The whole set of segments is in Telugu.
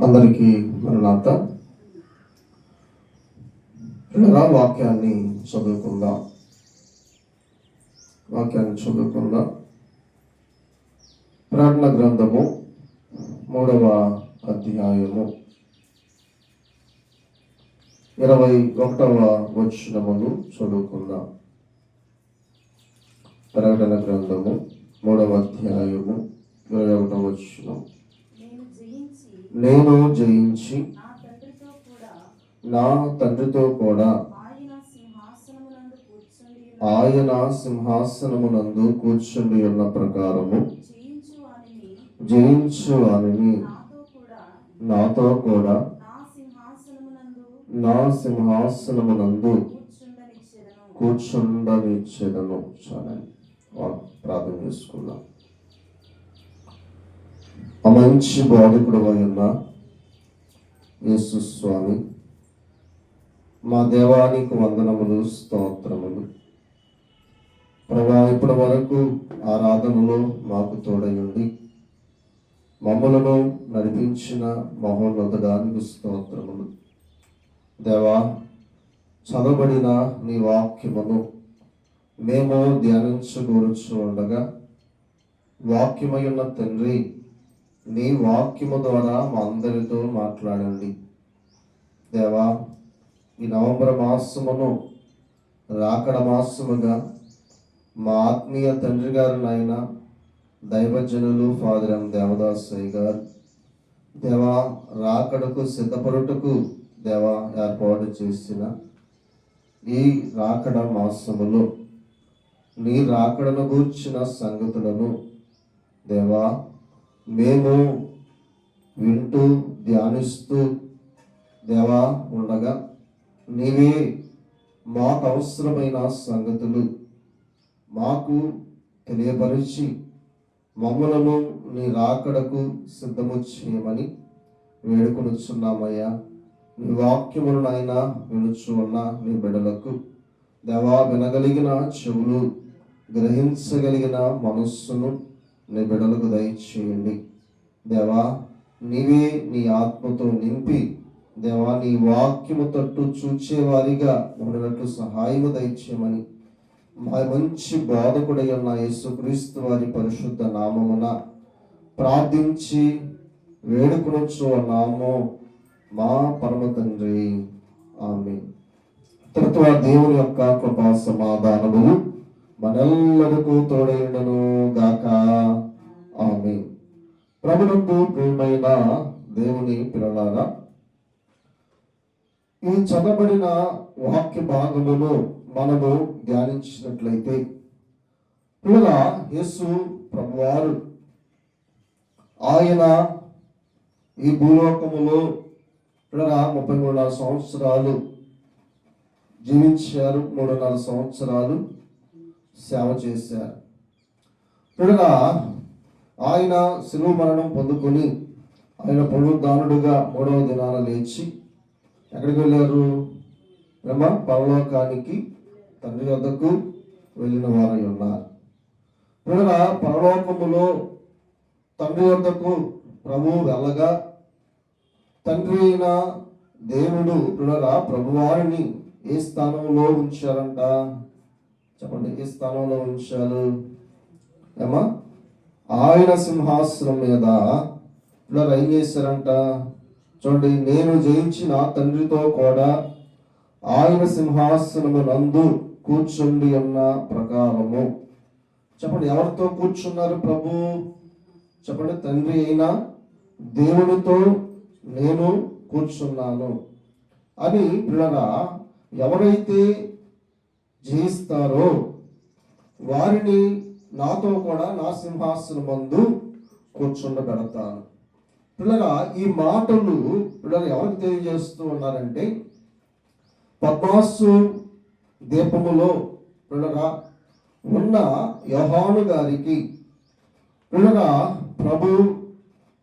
అందరికీ మరణాత. వాక్యాన్ని చదువుకుందాం. ప్రకటన గ్రంథము 3వ అధ్యాయము 21వ వచనమును చదువుకుందాం. ప్రకటన గ్రంథము 3వ అధ్యాయము 21వ వచనం. నేను జయించి నా తండ్రితో కూడా ఆయన సింహాసనమునందు కూర్చుండి ఉన్న ప్రకారము జయించు వానిని నాతో కూడా నా సింహాసనమునందు కూర్చుండనిచ్చెదను. చాలా ప్రార్థన చేసుకుందాం. ఆ మంచి బోధకుడు అయిన యేసు స్వామి, మా దేవానికి వందనములు, స్తోత్రములు. ప్రభా, ఇప్పటి వరకు ఆరాధనలో మాకు తోడయుండి మమ్మలను నడిపించిన మహోన్నతుడానికి స్తోత్రములు. దేవా, చదవబడిన నీ వాక్యమును మేము ధ్యానించగూర్చు ఉండగా, వాక్యమయున్న తండ్రి, నీ వాక్యము ద్వారా మా అందరితో మాట్లాడండి. దేవా, ఈ నవంబర్ మాసమును రాకడ మాసముగా మా ఆత్మీయ తండ్రి గారు నాయన దైవజనులు ఫాదర్ ఎం దేవదాసయ్య గారు దేవా రాకడకు సిద్ధపడుటకు దేవా ఏర్పాటు చేసిన ఈ రాకడ మాసములో నీ రాకడను గూర్చిన సంగతులను దేవా మేము వింటూ ధ్యానిస్తూ దేవా ఉండగా, నీవే మాకు అవసరమైన సంగతులు మాకు తెలియపరిచి మమ్మలను నీ రాకడకు సిద్ధము చేయమని వేడుకొనుచున్నామయ్యా. నీ వాక్యములను నాయనా వినుచు ఉన్న నీ బిడ్డలకు దేవా వినగలిగిన చెవులు, గ్రహించగలిగిన మనస్సును నీ బిడ్డలకు దయచేయండి. దేవా, నీవే నీ ఆత్మతో నింపి దేవా నీ వాక్యము తట్టు చూచేవారిగా ఉండినట్లు సహాయము దయచేయమని మా మంచి బోధకుడైన యేసుక్రీస్తు వారి పరిశుద్ధ నామమున ప్రార్థించి వేడుకొనుచు ఉన్నాము మా పరమ తండ్రి, ఆమేన్. తరువాత దేవుని యొక్క కృపా సమాధానములు మనెల్లరికూ తోడైయుండును గాక, ఆమేన్. ప్రభునందు ప్రియమైన దేవుని పిల్లలారా, ఈ చదవబడిన వాక్య భాగమును మనము ధ్యానించినట్లయితే, పిల్లల యేసు ప్రభువారు ఆయన ఈ భూలోకములో పిల్లల 33 సంవత్సరాలు జీవించారు, 3.5 సంవత్సరాలు సేవ చేశారు. పిల్లల ఆయన శిలువ మరణం పొందుకొని ఆయన పునరుద్ధానుడుగా 3వ దినాన లేచి ఎక్కడికి వెళ్ళారు? పరలోకానికి తండ్రి వద్దకు వెళ్ళిన వారై ఉన్నారు. పిల్లల పరలోకములో తండ్రి వద్దకు ప్రభువు వెళ్ళగా తండ్రి అయిన దేవుడు పిల్లల ప్రభువారిని ఏ స్థానంలో ఉంచారంట? చెప్పండి, ఏ స్థానంలో ఉంచారు? ఆయన సింహాసనం మీద పిల్లలు ఏం చేశారంట? చూడండి, నేను జయించి నా తండ్రితో కూడా ఆయన సింహాసనము నందు కూర్చుండి ఉన్న ప్రకారము. చెప్పండి, ఎవరితో కూర్చున్నారు ప్రభు? చెప్పండి, తండ్రి అయిన దేవునితో నేను కూర్చున్నాను అని పిల్లరా ఎవరైతే జయిస్తారో వారిని నాతో కూడా నా సింహాసనమందు కూర్చుండబెడతాను. పిల్లరా ఈ మాటలు పిల్లలు ఎవరికి తెలియజేస్తూ ఉన్నారంటే, పద్మాసు దీపములో పిల్లరా ఉన్న యోహాను గారికి పిల్లరా ప్రభు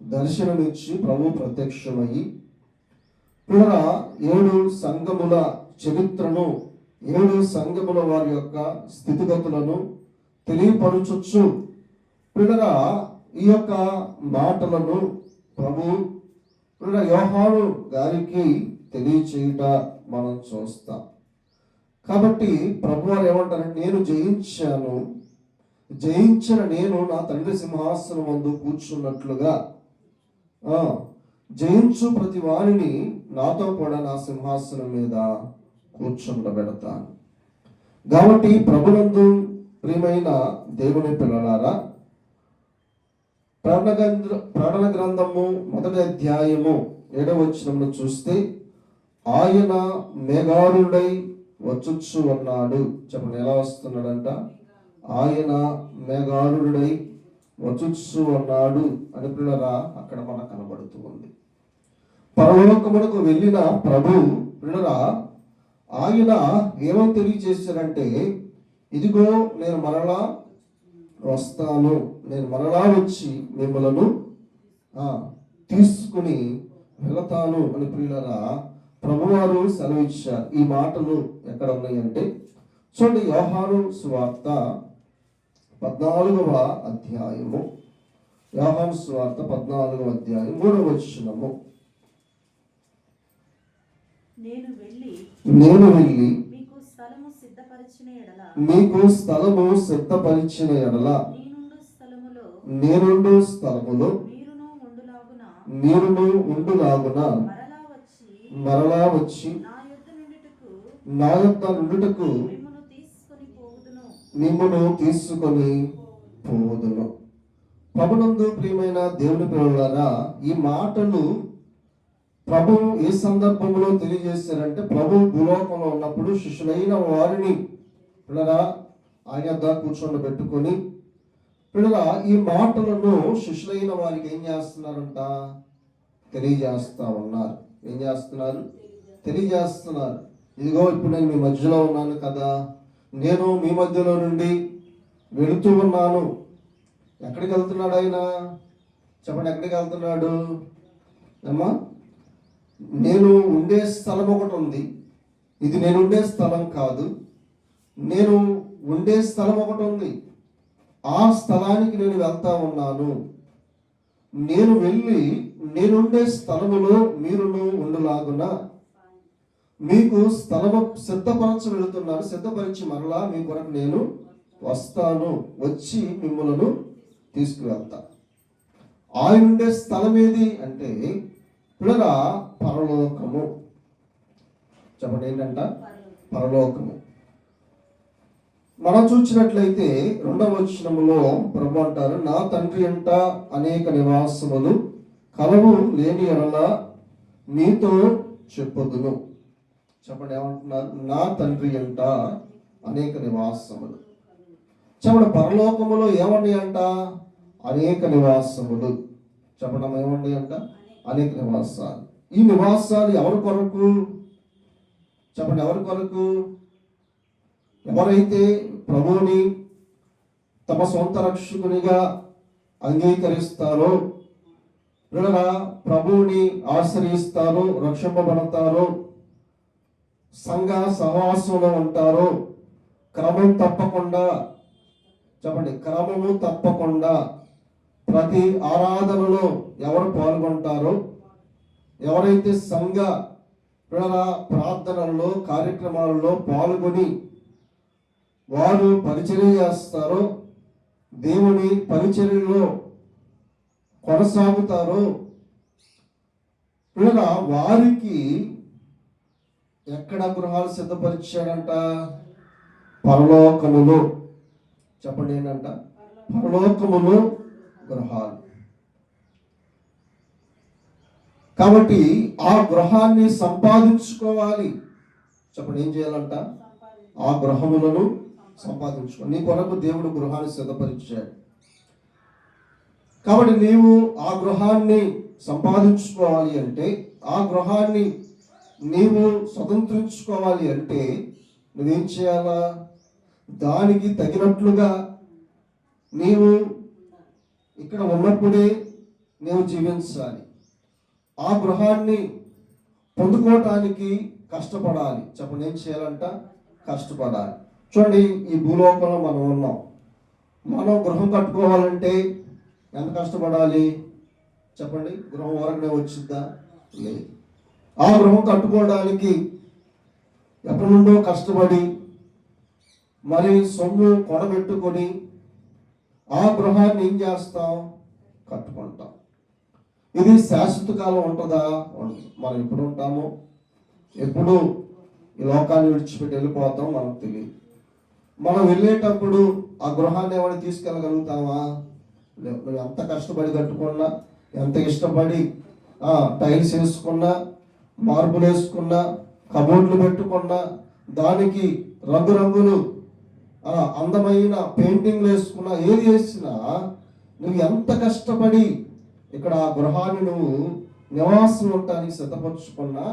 దర్శనమిచ్చి ప్రభు ప్రత్యక్షమయ్యి పిల్లరా 7 సంఘముల చరిత్రను, 7 సంఘముల వారి యొక్క స్థితిగతులను తెలియపరచొచ్చు. పిల్లరా ఈ యొక్క మాటలను ప్రభు యోహాను గారికి తెలియచేయుట మనం చూస్తాం. కాబట్టి ప్రభువారు ఏమంటారంటే, నేను జయించాను, జయించిన నేను నా తండ్రి సింహాసనం ముందు కూర్చున్నట్లుగా జయించు ప్రతి వారిని నాతో కూడా నా సింహాసనం మీద కూర్చుండబెడతాను. కాబట్టి ప్రభునందు ప్రియమైన దేవుని పిల్లలారా, ప్రకటన గ్రంథము 1వ అధ్యాయము 7వ వచనంలో చూస్తే, ఆయన మేఘారుడై వచ్చుచు ఉన్నాడు. చెప్పండి, ఎలా వస్తున్నాడంట? ఆయన మేఘారుడై వచ్చుచు ఉన్నాడు అని పిల్లరా అక్కడ మనకు కనబడుతూ ఉంది. పరలోకమునకు వెళ్ళిన ప్రభు పిల్లరా ఆయన ఏమని తెలియజేశారంటే, ఇదిగో నేను మరలా వస్తాను, నేను మరలా వచ్చి మిమ్మలను తీసుకుని వెళతాను అని ప్రియులరా ప్రభువారు సెలవిచ్చారు. ఈ మాటలు ఎక్కడ ఉన్నాయంటే చూడండి, యోహాను సువార్త 14వ అధ్యాయము, యోహాను సువార్త 14వ అధ్యాయం 3వ వచనము. నేను వెళ్ళి మీకు స్థలము సిద్ధపరిచిన ఎడల నేనుండు స్థలములో మీరును ఉండులాగున మరలా వచ్చి నా యొద్ద నుండుటకు మిమ్మును తీసుకొని పోవుదును. ప్రభునందు ప్రియమైన దేవుని పిల్లలారా, ఈ మాటలు ప్రభు ఏ సందర్భంలో తెలియజేశారంటే, ప్రభు భూలోకంలో ఉన్నప్పుడు శిష్యులైన వారిని పిల్లరా ఆయన యొద్ద కూర్చోబెట్టుకొని పిల్లరా ఈ మాటలను శిష్యులైన వారికి ఏం చేస్తున్నారంట? తెలియజేస్తా ఉన్నారు. ఏం చేస్తున్నారు? తెలియజేస్తున్నారు. ఇదిగో ఇప్పుడు నేను మీ మధ్యలో ఉన్నాను కదా, నేను మీ మధ్యలో నుండి వెళుతూ ఉన్నాను. ఎక్కడికి వెళ్తున్నాడు ఆయన? చెప్పండి, ఎక్కడికి వెళ్తున్నాడు అమ్మా? నేను ఉండే స్థలం ఒకటి ఉంది. ఇది నేను ఉండే స్థలం కాదు. నేను ఉండే స్థలం ఒకటి ఉంది. ఆ స్థలానికి నేను వెళ్తా ఉన్నాను. నేను వెళ్ళి నేనుండే స్థలములో మీరును ఉండులాగున మీకు స్థలము సిద్ధపరచ వెళుతున్నాను. సిద్ధపరిచి మరలా మీ కొరకు నేను వస్తాను, వచ్చి మిమ్మలను తీసుకువెళ్తా. ఆయన ఉండే స్థలం ఏది అంటే పిల్లరా పరలోకము. చెప్పండి, ఏంటంట? పరలోకము. మనం చూసినట్లయితే 2వ వచనములో ప్రభు అంటారు, నా తండ్రి అంట అనేక నివాసములు కలవు, లేని ఎడల మీతో చెప్పుదును. చెప్పండి, ఏమంటున్నారు? నా తండ్రి అంట అనేక నివాసములు. చెప్పండి, పరలోకములో ఏమన్నాయి అంట? అనేక నివాసములు. చెప్పడం ఏమన్నాయి అంట? అనేక నివాసాలు. ఈ నివాసాలు ఎవరి కొరకు? చెప్పండి, ఎవరి కొరకు? ఎవరైతే ప్రభువుని తమ సొంత రక్షకునిగా అంగీకరిస్తారో, ప్రభువుని ఆశ్రయిస్తారో, రక్షింపబడతారో, సంఘ సహవాసంలో ఉంటారో, క్రమం తప్పకుండా, చెప్పండి, క్రమము తప్పకుండా ప్రతి ఆరాధనలో ఎవరు పాల్గొంటారో, ఎవరైతే సంఘ ప్రార్థనల్లో కార్యక్రమాలలో పాల్గొని వారు పరిచర్య చేస్తారో, దేవుని పరిచర్యలో కొనసాగుతారో వారికి ఎక్కడ గృహాలు సిద్ధపరిచాడంట? పరలోకములో. చెప్పండి, ఏంటంట? పరలోకములో గృహాలు. కాబట్టి ఆ గృహాన్ని సంపాదించుకోవాలి. చెప్పండి, ఏం చేయాలంట? ఆ గృహములను సంపాదించుకో. నీ కొరకు దేవుడు గృహాన్ని సిద్ధపరిచాడు. కాబట్టి నీవు ఆ గృహాన్ని సంపాదించుకోవాలి అంటే, ఆ గృహాన్ని నీవు స్వతంత్రించుకోవాలి అంటే నువ్వేం చేయాలా? దానికి తగినట్లుగా నీవు ఇక్కడ ఉన్నప్పుడే నీవు జీవించాలి. ఆ గృహాన్ని పొందుకోవటానికి కష్టపడాలి. చెప్పండి, ఏం చేయాలంట? కష్టపడాలి. చూడండి, ఈ భూలోకంలో మనం ఉన్నాం. మనం గృహం కట్టుకోవాలంటే ఎంత కష్టపడాలి? చెప్పండి, గృహం వరకునే వచ్చిద్దా? లేదు. ఆ గృహం కట్టుకోవడానికి ఎప్పటి నుండో కష్టపడి మరి సొమ్ము కొనబెట్టుకొని ఆ గృహాన్ని ఏం చేస్తాం? కట్టుకుంటాం. ఇది శాశ్వత కాలం ఉంటుందా? మనం ఎప్పుడు ఉంటామో, ఎప్పుడు ఈ లోకాన్ని విడిచిపెట్టి వెళ్ళిపోతాం మనకు తెలియదు. మనం వెళ్ళేటప్పుడు ఆ గృహాన్ని ఏమైనా తీసుకెళ్ళగలుగుతామా? నువ్వు ఎంత కష్టపడి కట్టుకున్నా, ఎంత ఇష్టపడి టైల్స్ వేసుకున్నా, మార్బుల్ వేసుకున్నా, కబోర్డ్లు పెట్టుకున్నా, దానికి రంగురంగులు అందమైన పెయింటింగ్లు వేసుకున్నా, ఏది వేసినా నువ్వు ఎంత కష్టపడి ఇక్కడ ఆ గృహాన్ని నువ్వు నివాసం ఉండటానికి సిద్ధపరచుకున్నా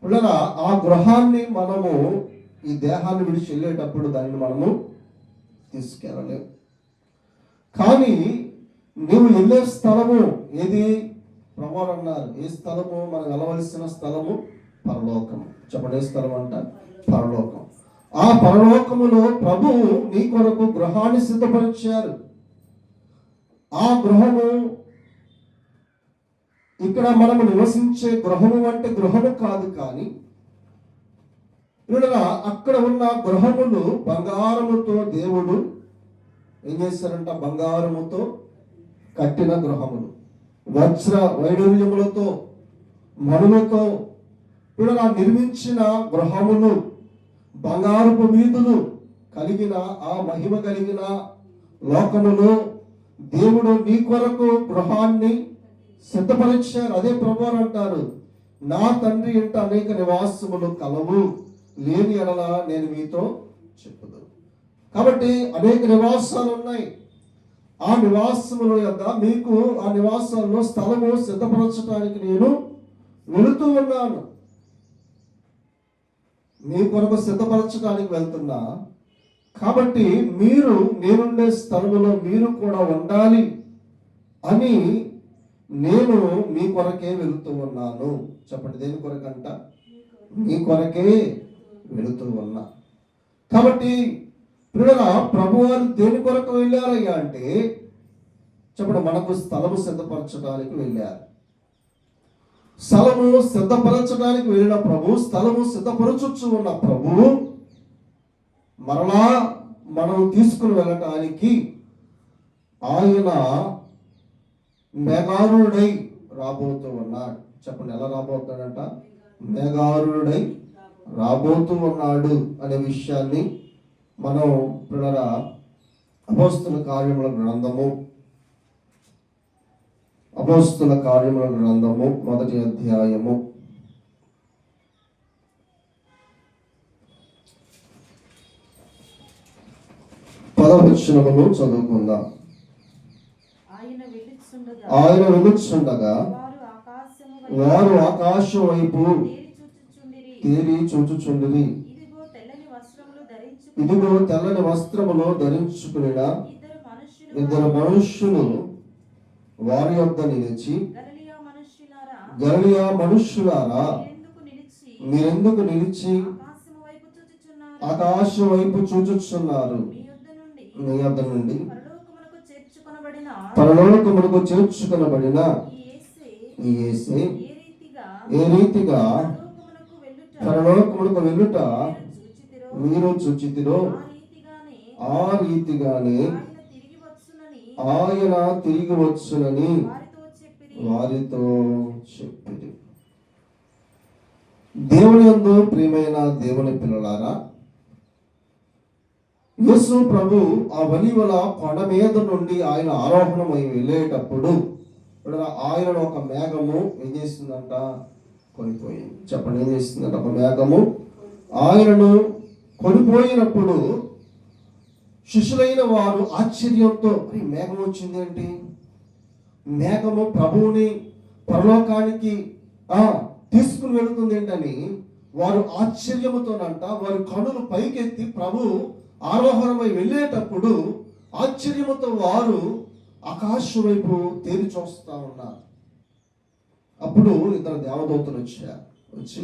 పిల్లల, ఆ గృహాన్ని మనము ఈ దేహాన్ని విడిచి వెళ్ళేటప్పుడు దాన్ని మనము తీసుకెళ్ళలేము. కానీ నువ్వు వెళ్ళే స్థలము ఏది? ప్రభువు అన్నారు, ఏ స్థలము? మనం వెళ్ళవలసిన స్థలము పరలోకము. చెప్పండి, ఏ స్థలం అంట? పరలోకం. ఆ పరలోకములో ప్రభువు నీ కొరకు గృహాన్ని సిద్ధపరిచారు. ఆ గృహము ఇక్కడ మనము నివసించే గృహము అంటే గృహము కాదు, కానీ అక్కడ ఉన్న గృహములు బంగారముతో దేవుడు ఏం చేశారంట? బంగారముతో కట్టిన గృహములు, వజ్ర వైడూర్యములతో, మణులతో నిర్మించిన గృహములు, బంగారపు వీధులు కలిగిన ఆ మహిమ కలిగిన లోకములో దేవుడు నీ కొరకు గృహాన్ని సిద్ధపరిచారు. అదే ప్రభువు అంటారు, నా తండ్రి ఇంట అనేక నివాసములు కలవు, లేని ఎడల నేను మీతో చెప్పుదు. కాబట్టి అనేక నివాసాలు ఉన్నాయి. ఆ నివాసముల యొక్క మీకు ఆ నివాసాల్లో స్థలము సిద్ధపరచడానికి నేను వెళుతూ ఉన్నాను. మీ కొరకు సిద్ధపరచడానికి వెళ్తున్నా. కాబట్టి మీరు నేనుండే స్థలములో మీరు కూడా ఉండాలి అని నేను మీ కొరకే వెళుతూ ఉన్నాను. చెప్పండి, దేని కొరకంట? మీ కొరకే వెళుతూ ఉన్నా. కాబట్టి ప్రభువారు దేని కొరకు వెళ్ళారయ్యా అంటే, చెప్పండి, మనకు స్థలము సిద్ధపరచడానికి వెళ్ళారు. స్థలము సిద్ధపరచడానికి వెళ్ళిన ప్రభు, స్థలము సిద్ధపరచుచు ఉన్న ప్రభువు మరలా మనం తీసుకుని వెళ్ళటానికి ఆయన మేఘారుడై రాబోతూ ఉన్నాడు. చెప్పండి, ఎలా రాబోతున్నాడంట? మేఘారుడై రాబోతూ ఉన్నాడు అనే విషయాన్ని మనం అపోస్తుల కార్యముల గ్రంథము, అపోస్తుల కార్యముల గ్రంథము 1వ అధ్యాయము 10వ వచనమును చదువుకుందాం. ఆయన వెలుచుండగా వారు ఆకాశం వైపు తేరి చూచుచుండిరి. ఇదిగో తెల్లని వస్త్రములు ధరించుకునిన ఇద్దరు మనుష్యులు వారి యొద్ద నిలిచి, గలిలయ మనుష్యులారా, మీరెందుకు నిలిచి ఆకాశం వైపు చూచుచున్నారు? మీ యొద్ద నుండి పరలోకమునకు చేర్చుకొనబడిన ఈ యేసే ఏ రీతిగా పరలోకమునకు వెళ్ళుట మీరు చూచితిరో, ఆ రీతిగానే ఆయన తిరిగి వచ్చునని వారితో చెప్పిరి. దేవుని యందు ప్రియమైన దేవుని పిల్లలారా, యేసు ప్రభు ఆ ఒలీవల కొండ మీద నుండి ఆయన ఆరోహణమై వెళ్ళేటప్పుడు ఆయనను ఒక మేఘము ఏం చేస్తుందంట? కొనిపోయింది. చెప్పండి, ఏం చేస్తుందంట? ఒక మేఘము ఆయనను కొనిపోయినప్పుడు శిష్యులైన వారు ఆశ్చర్యంతో, మేఘం వచ్చింది ఏంటి? మేఘము ప్రభువుని పరలోకానికి తీసుకుని వెళుతుంది ఏంటని వారు ఆశ్చర్యముతోనంట వారి కనులు పైకెత్తి ప్రభు ఆరోహణమై వెళ్ళేటప్పుడు ఆశ్చర్యముతో వారు ఆకాశం వైపు తేరి చూస్తా ఉన్నారు. అప్పుడు ఇద్దరు దేవదూతలు వచ్చి,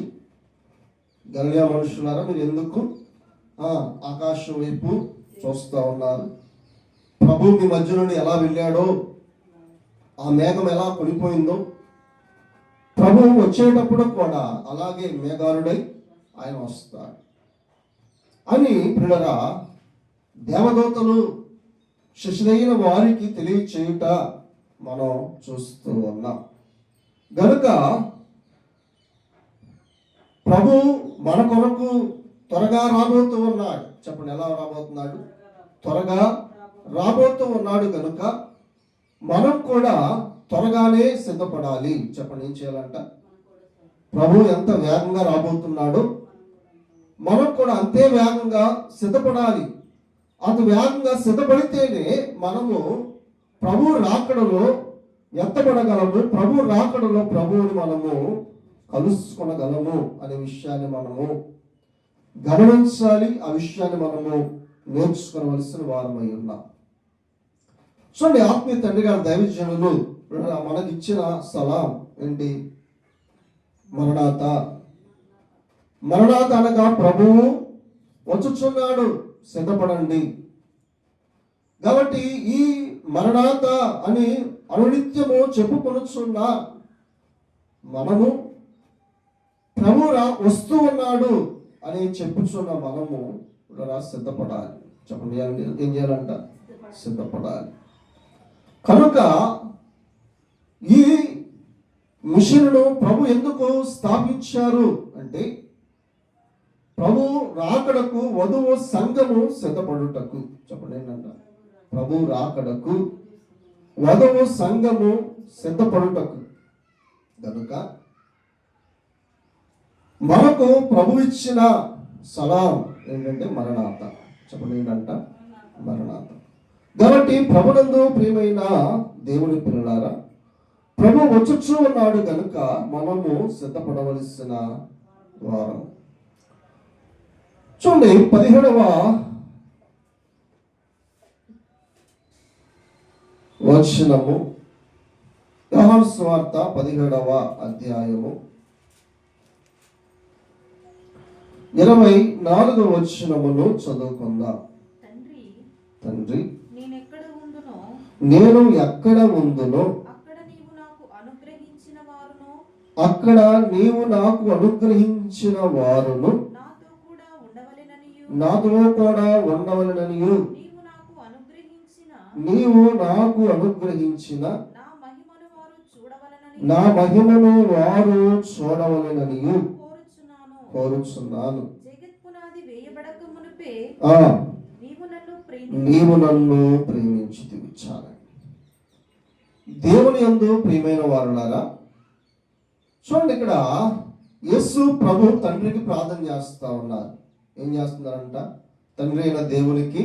గలిలయ మనుషులారా, మీరు ఎందుకు ఆకాశం వైపు చూస్తా ఉన్నారు? ప్రభు మీ మధ్య నుండి ఎలా వెళ్ళాడో, ఆ మేఘం ఎలా కొనిపోయిందో, ప్రభువు వచ్చేటప్పుడు కూడా అలాగే మేఘారుడై ఆయన వస్తాడు అని ప్రియులారా దేవదూతలు శిష్యులైన వారికి తెలియచేయుట మనం చూస్తూ ఉన్నాం. గనుక ప్రభు మన కొరకు త్వరగా రాబోతూ ఉన్నాడు. చెప్పండి, ఎలా రాబోతున్నాడు? త్వరగా రాబోతూ ఉన్నాడు. కనుక మనం కూడా త్వరగానే సిద్ధపడాలి. చెప్పండి, ఏం చేయాలంట? ప్రభు ఎంత వేగంగా రాబోతున్నాడో మనం కూడా అంతే వేగంగా సిద్ధపడాలి. అంత వేగంగా సిద్ధపడితేనే మనము ప్రభు రాకడలో ఎత్తబడగలము, ప్రభు రాకడలో ప్రభువుని మనము కలుసుకొనగలము అనే విషయాన్ని మనము గమనించాలి. ఆ విషయాన్ని మనము నేర్చుకోవలసిన వారమై ఉన్నాం. చూడండి, ఆత్మీయ తండ్రి గారి దైవజనులు మనకిచ్చిన సలాం ఏంటి? మరణాత. మరణాత అనగా ప్రభువు వచ్చుచున్నాడు, సిద్ధపడండి. కాబట్టి ఈ మరణాత అని అనునిత్యము చెప్పుకొనుచున్న మనము ప్రభు వస్తూ ఉన్నాడు అని చెప్పుచున్న మనము సిద్ధపడాలి. చెప్పండి, ఏం చేయాలంట? సిద్ధపడాలి. కనుక ఈ మిషన్ను ప్రభు ఎందుకు స్థాపించారు అంటే ప్రభు రాకడకు వధువు సంఘము సిద్ధపడుటకు. చెప్పండి, ఏంటంట? ప్రభు రాకడకు వధువు సంఘము సిద్ధపడుటకు. కనుక మనకు ప్రభు ఇచ్చిన సలాం ఏంటంటే మరణాత. చెప్పండి, ఏంటంట? మరణాత. కాబట్టి ప్రభునందు ప్రియమైన దేవుని పిల్లలారా, ప్రభు వచ్చుచూ ఉన్నాడు కనుక మనము సిద్ధపడవలసిన వారం. చూడండి, 17వ వచనము, యోహాను సువార్త 17వ అధ్యాయము 24వ వచనమును చదువుకుందాం. తండ్రి, నేను ఎక్కడ ఉందునో అక్కడ నీవు నాకు అనుగ్రహించిన వారును నాతో కూడా ఉండవలెననియు నీవు నాకు అనుగ్రహించిన నా మహిమను వారు చూడవలెననియు కోరుచున్నాను. నీవు నన్ను ప్రేమించితివి. చాలా దేవుని యందు ప్రియమైన వారులారా, చూడండి, ఇక్కడ యేసు ప్రభు తండ్రికి ప్రార్థన చేస్తా ఉన్నారు. ఏం చేస్తున్నారంట? తండ్రి అయిన దేవునికి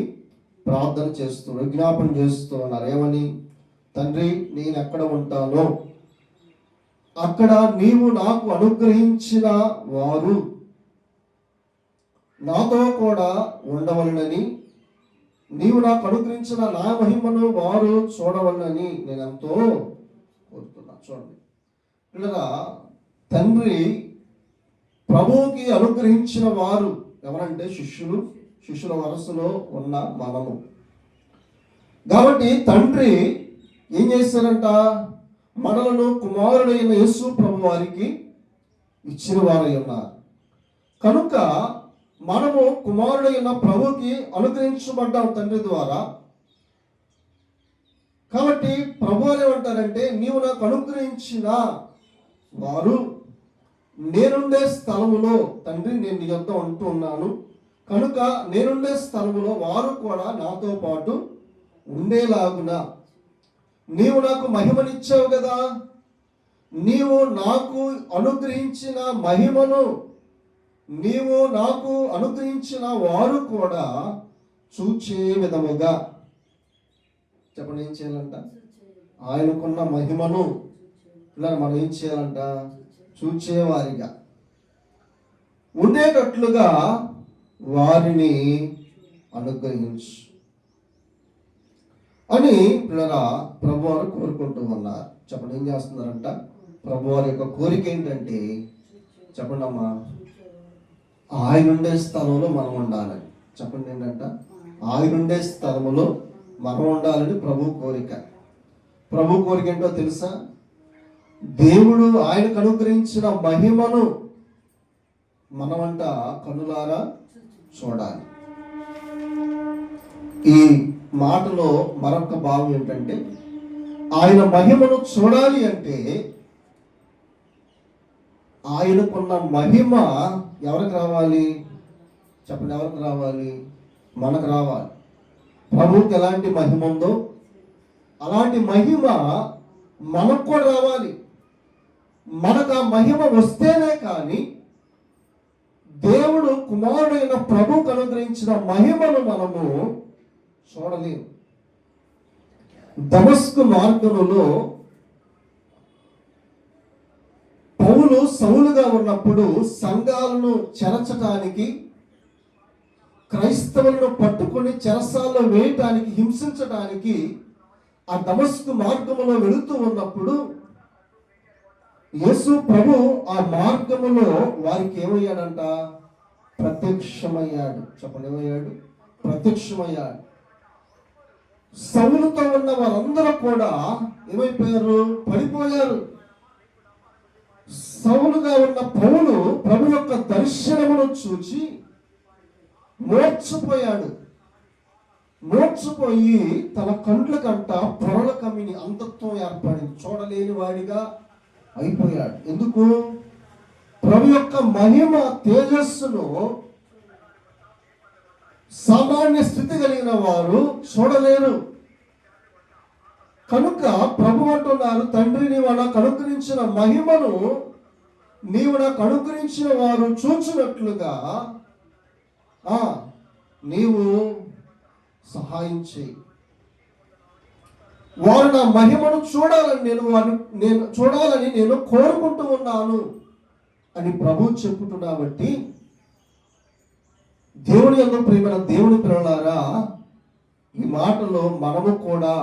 ప్రార్థన చేస్తూ విజ్ఞాపన చేస్తూ ఉన్నారు. ఏమని? తండ్రి, నేను ఎక్కడ ఉంటానో అక్కడ నీవు నాకు అనుగ్రహించిన వారు నాతో కూడా ఉండవలనని, నీవు నాకు అనుగ్రహించిన నా మహిమను వారు చూడవలనని నేను ఎంతో కోరుతున్నా. చూడండి పిల్లగా, తండ్రి ప్రభువుకి అనుగ్రహించిన వారు ఎవరంటే శిష్యులు, శిష్యుల వరసలో ఉన్న మనము. కాబట్టి తండ్రి ఏం చేశారంట? మనలను కుమారుడైన యేసు ప్రభు వారికి ఇచ్చిన వారై ఉన్నారు. కనుక మనము కుమారుడైన ప్రభుకి అనుగ్రహించబడ్డాం తండ్రి ద్వారా. కాబట్టి ప్రభు ఏమంటారంటే, నీవు నాకు అనుగ్రహించిన వారు నేనుండే స్థలములో, తండ్రి నేను నీ యొద్ద ఉంటూ ఉన్నాను కనుక నేనుండే స్థలములో వారు కూడా నాతో పాటు ఉండేలాగున నీవు నాకు మహిమనిచ్చావు కదా. నీవు నాకు అనుగ్రహించిన మహిమను నీవు నాకు అనుగ్రహించిన వారు కూడా చూచే విధముగా. చెప్పండి, ఏం చేయాలంట? ఆయనకున్న మహిమను ఇలా మనం ఏం చేయాలంట? చూచేవారిగా ఉండేటట్లుగా వారిని అనుగ్రహించు అని పిల్లరా ప్రభు వారు కోరుకుంటూ ఉన్నారు. చెప్పండి, ఏం చేస్తున్నారంట? ప్రభు వారి యొక్క కోరిక ఏంటంటే, చెప్పండి అమ్మా, ఆయన ఉండే స్థలంలో మనం ఉండాలని. చెప్పండి, ఏంటంట? ఆయన ఉండే స్థలంలో మనం ఉండాలని ప్రభు కోరిక. ప్రభు కోరిక ఏంటో తెలుసా? దేవుడు ఆయనకు అనుగ్రహించిన మహిమను మనమంట కనులారా చూడాలి. ఈ మాటలో మరొక భావం ఏంటంటే, ఆయన మహిమను చూడాలి అంటే ఆయనకున్న మహిమ ఎవరికి రావాలి? చెప్పండి, ఎవరికి రావాలి? మనకు రావాలి. ప్రభువుకి ఎలాంటి మహిమ ఉందో అలాంటి మహిమ మనకు కూడా రావాలి. మనకు ఆ మహిమ వస్తేనే కానీ దేవుడు కుమారుడైన ప్రభువుకు అనుగ్రహించిన మహిమను మనము చూడలేము. దమస్కు మార్గములో పౌలు సౌలుగా ఉన్నప్పుడు సంఘాలను చెరచటానికి, క్రైస్తవులను పట్టుకొని చెరసాల్లో వేయటానికి, హింసించడానికి ఆ దమస్కు మార్గములో వెళుతూ ఉన్నప్పుడు యేసు ప్రభు ఆ మార్గములో వారికి ఏమయ్యాడంట? ప్రత్యక్షమయ్యాడు. చెప్పండి, ఏమయ్యాడు? ప్రత్యక్షమయ్యాడు. సౌలుతో ఉన్న వారందరూ కూడా ఏమైపోయారు? పడిపోయారు. సౌలుగా ఉన్న పౌలు ప్రభు యొక్క దర్శనమును చూచి మోర్చపోయాడు. మోర్చపోయి తన కండ్లకంట పొరల కమ్మిని అంతత్వం ఏర్పడింది. చూడలేని వాడిగా అయిపోయాడు. ఎందుకు? ప్రభు యొక్క మహిమ తేజస్సును సామాన్య స్థితి కలిగిన వారు చూడలేరు. కనుక ప్రభు అంటున్నారు, తండ్రి, నీవు నాకు అనుగ్రహించిన మహిమను నీవు నాకు అనుగ్రహించిన వారు చూచినట్లుగా నీవు సహాయం చేయి. వారు నా మహిమను చూడాలని నేను చూడాలని నేను కోరుకుంటూ ఉన్నాను అని ప్రభు చెప్పుతున్నా. బట్టి దేవుని యందు ప్రియమైన దేవుని పిల్లలారా, ఈ మాటలో మనము కూడా,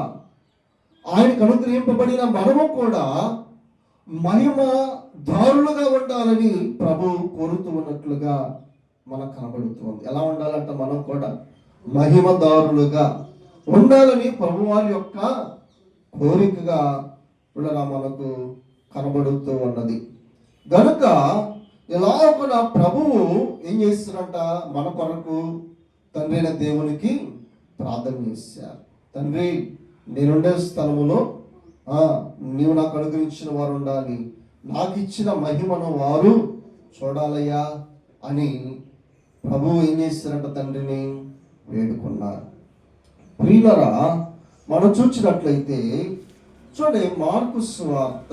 ఆయనకు అనుగ్రహింపబడిన మనము కూడా మహిమ దారులుగా ఉండాలని ప్రభు కోరుతూ ఉన్నట్లుగా మనకు కనబడుతుంది. ఎలా ఉండాలంట? మనం కూడా మహిమ దారులుగా ఉండాలని ప్రభు వారి యొక్క కోరికగా మనకు కనబడుతూ ఉన్నది. గనుక ఎలాగో నా ప్రభువు ఏం చేస్తున్నట? మన కొరకు తండ్రి అయిన దేవునికి ప్రార్థన చేశారు. తండ్రి, నేనుండే స్థలములో నీవు నాకు అనుగ్రహించిన వారు ఉండాలి, నాకు ఇచ్చిన మహిమను వారు చూడాలయ్యా అని ప్రభువు ఏం చేస్తారంట? తండ్రిని వేడుకున్నారు. ప్రియులరా, మనం చూసినట్లయితే చూడండి, మార్కు సువార్త